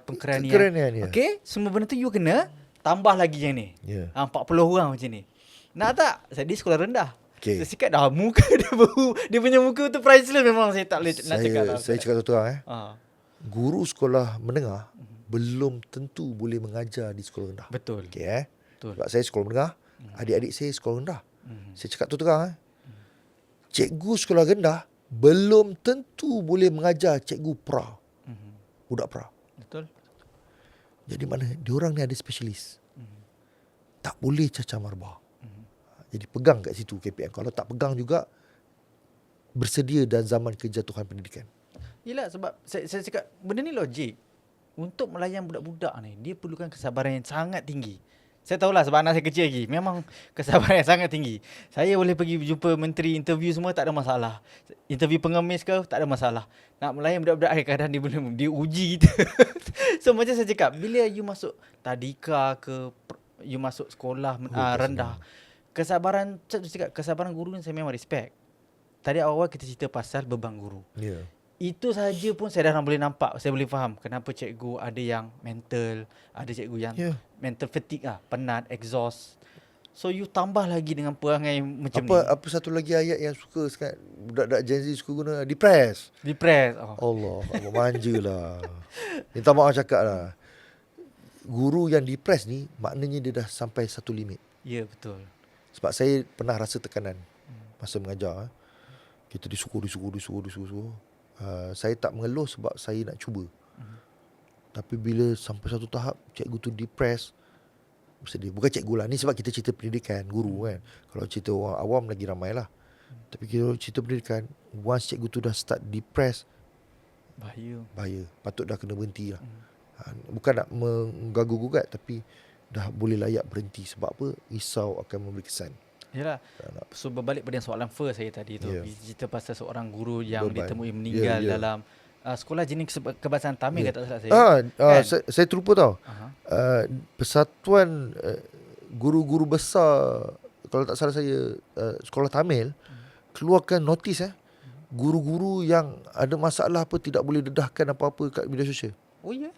S2: pengkeranian. Okay, semua benda tu you kena tambah lagi yang ni. 40 orang macam ni. Nak tak? Saya di sekolah rendah. Saya cakap dah muka dia punya muka tu priceless, memang saya tak boleh nak cakap lah.
S1: Saya cakap terang guru sekolah menengah belum tentu boleh mengajar di sekolah rendah.
S2: Betul.
S1: Betul. Sebab saya sekolah menengah, adik-adik saya sekolah rendah. Saya cakap terang cikgu sekolah rendah belum tentu boleh mengajar cikgu pra. Budak pra.
S2: Betul.
S1: Jadi mana diorang ni ada spesialis. Tak boleh cacah marbah. Jadi pegang kat situ KPM. Kalau tak pegang juga, bersedia dalam zaman kejatuhan pendidikan.
S2: Yelah, sebab saya cakap benda ni logik. Untuk melayan budak-budak ni, dia perlukan kesabaran yang sangat tinggi. Saya tahulah sebab anak saya kecil lagi. Memang kesabaran yang sangat tinggi. Saya boleh pergi jumpa menteri, interview semua tak ada masalah. Interview pengemis ke tak ada masalah. Nak melayan budak-budak kadang-kadang dia uji kita. So macam saya cakap, bila you masuk tadika ke, you masuk sekolah rendah, kesabaran guru ni saya memang respect. Tadi awal kita cerita pasal beban guru. Itu saja pun saya dah boleh nampak, saya boleh faham kenapa cikgu ada yang mental, ada cikgu yang mental fatigue penat, exhaust. So you tambah lagi dengan perangai macam ni.
S1: Apa satu lagi ayat yang suka sekarang budak-budak Gen Z suka guna, depress. Allah, manjalah. Minta maaf cakap lah. Guru yang depress ni maknanya dia dah sampai satu limit.
S2: Ya, betul.
S1: Sebab saya pernah rasa tekanan masa mengajar. Kita disuruh. Saya tak mengeluh sebab saya nak cuba. Tapi bila sampai satu tahap cikgu tu depress, bersedih. Bukan cikgu lah, ni sebab kita cerita pendidikan, guru kan. Kalau cerita orang awam lagi ramai lah. Tapi kalau cerita pendidikan, once cikgu tu dah start depress, bahaya. Patut dah kena berhenti lah. Bukan nak menggaguh-gugat, tapi dah boleh layak berhenti. Sebab apa? Risau akan memberi kesan.
S2: Yalah. So berbalik pada soalan first saya tadi tu, cerita pasal seorang guru yang ditemui meninggal dalam sekolah jenis kebahasaan Tamil, kata tak saya.
S1: Saya terlupa tau. Persatuan guru-guru besar, kalau tak salah saya, sekolah Tamil keluarkan notis guru-guru yang ada masalah apa tidak boleh dedahkan apa-apa kat media sosial.
S2: Oh ya.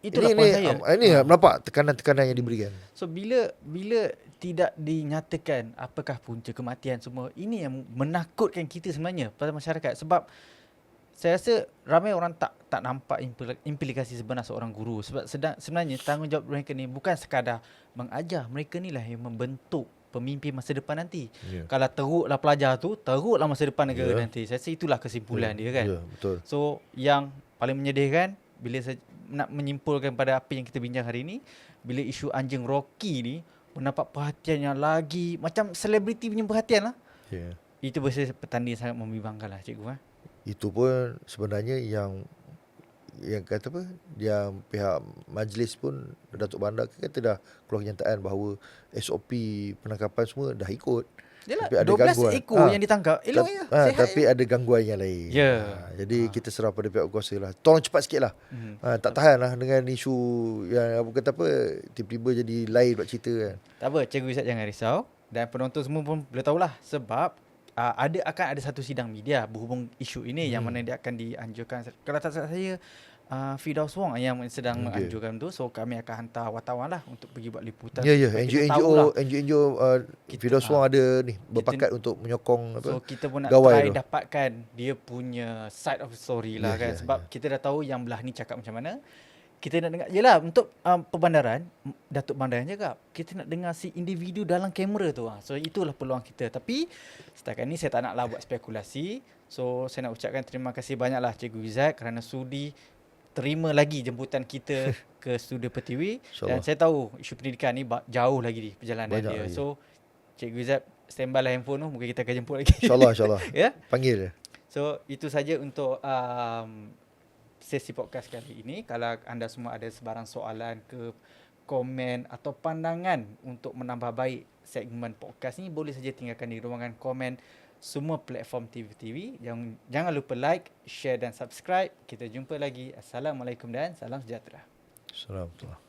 S2: Itulah poin saya.
S1: Ini nampak tekanan-tekanan yang diberikan.
S2: So bila tidak dinyatakan apakah punca kematian semua, ini yang menakutkan kita sebenarnya pada masyarakat. Sebab saya rasa ramai orang tak nampak implikasi sebenar seorang guru. Sebab sebenarnya tanggungjawab mereka ni bukan sekadar mengajar. Mereka ni lah yang membentuk pemimpin masa depan nanti. Kalau teruklah pelajar tu, teruklah masa depan negara nanti. Saya rasa itulah kesimpulan dia kan.
S1: Betul.
S2: So yang paling menyedihkan, bila saya nak menyimpulkan pada apa yang kita bincang hari ini, bila isu anjing Rocky ni mendapat perhatian yang lagi macam selebriti punya perhatian lah. Itu berasa petanda yang sangat membimbangkan lah cikgu.
S1: Itu pun sebenarnya yang kata apa, yang pihak majlis pun, Datuk Bandar kata dah keluar kenyataan bahawa SOP penangkapan semua dah ikut.
S2: Yalah,
S1: tapi ada
S2: 12
S1: gangguan.
S2: ekor yang ditangkap. Elok ya.
S1: Tapi ada gangguan yang lain. Jadi kita serah pada pihak kuasa lah. Tolong cepat sikit lah. Tak tahan lah dengan isu yang tiba-tiba jadi lain buat cerita kan.
S2: Tak apa, Cikgu Izzat jangan risau. Dan penonton semua pun boleh tahulah. Sebab akan ada satu sidang media berhubung isu ini yang mana dia akan dianjurkan. Kalau tak salah saya, Firdaus Wong yang sedang
S1: Okey.
S2: menganjurkan tu. So kami akan hantar wartawan lah untuk pergi buat liputan.
S1: Ya, ya.
S2: supaya kita tahulah.
S1: NGO
S2: Kita-
S1: Firdaus Wong ada ni berbakat untuk menyokong
S2: So kita pun nak
S1: gawai
S2: try
S1: tu.
S2: dapatkan dia punya side of the story lah
S1: Ya,
S2: kan.
S1: ya,
S2: Sebab
S1: ya.
S2: kita dah tahu yang belah ni cakap macam mana. Kita nak dengar, yelah untuk perbandaran, Datuk Bandaran cakap, kita nak dengar si individu dalam kamera tu. So itulah peluang kita. Tapi setakat ni saya tak naklah buat spekulasi. So saya nak ucapkan terima kasih banyaklah Cikgu Izzat kerana sudi terima lagi jemputan kita ke studio Pertiwi. Dan
S1: InsyaAllah.
S2: saya tahu isu pendidikan ni jauh lagi di perjalanan
S1: Banyak
S2: dia.
S1: lagi.
S2: So Cikgu Izzat, standby lah handphone tu. Mungkin kita akan jemput lagi.
S1: InsyaAllah.
S2: Ya.
S1: Panggil.
S2: So itu saja untuk sesi podcast kali ini. Kalau anda semua ada sebarang soalan ke komen atau pandangan untuk menambah baik segmen podcast ni, boleh saja tinggalkan di ruangan komen semua platform TV. Jangan lupa like, share dan subscribe. Kita jumpa lagi. Assalamualaikum dan salam sejahtera.
S1: Assalamualaikum.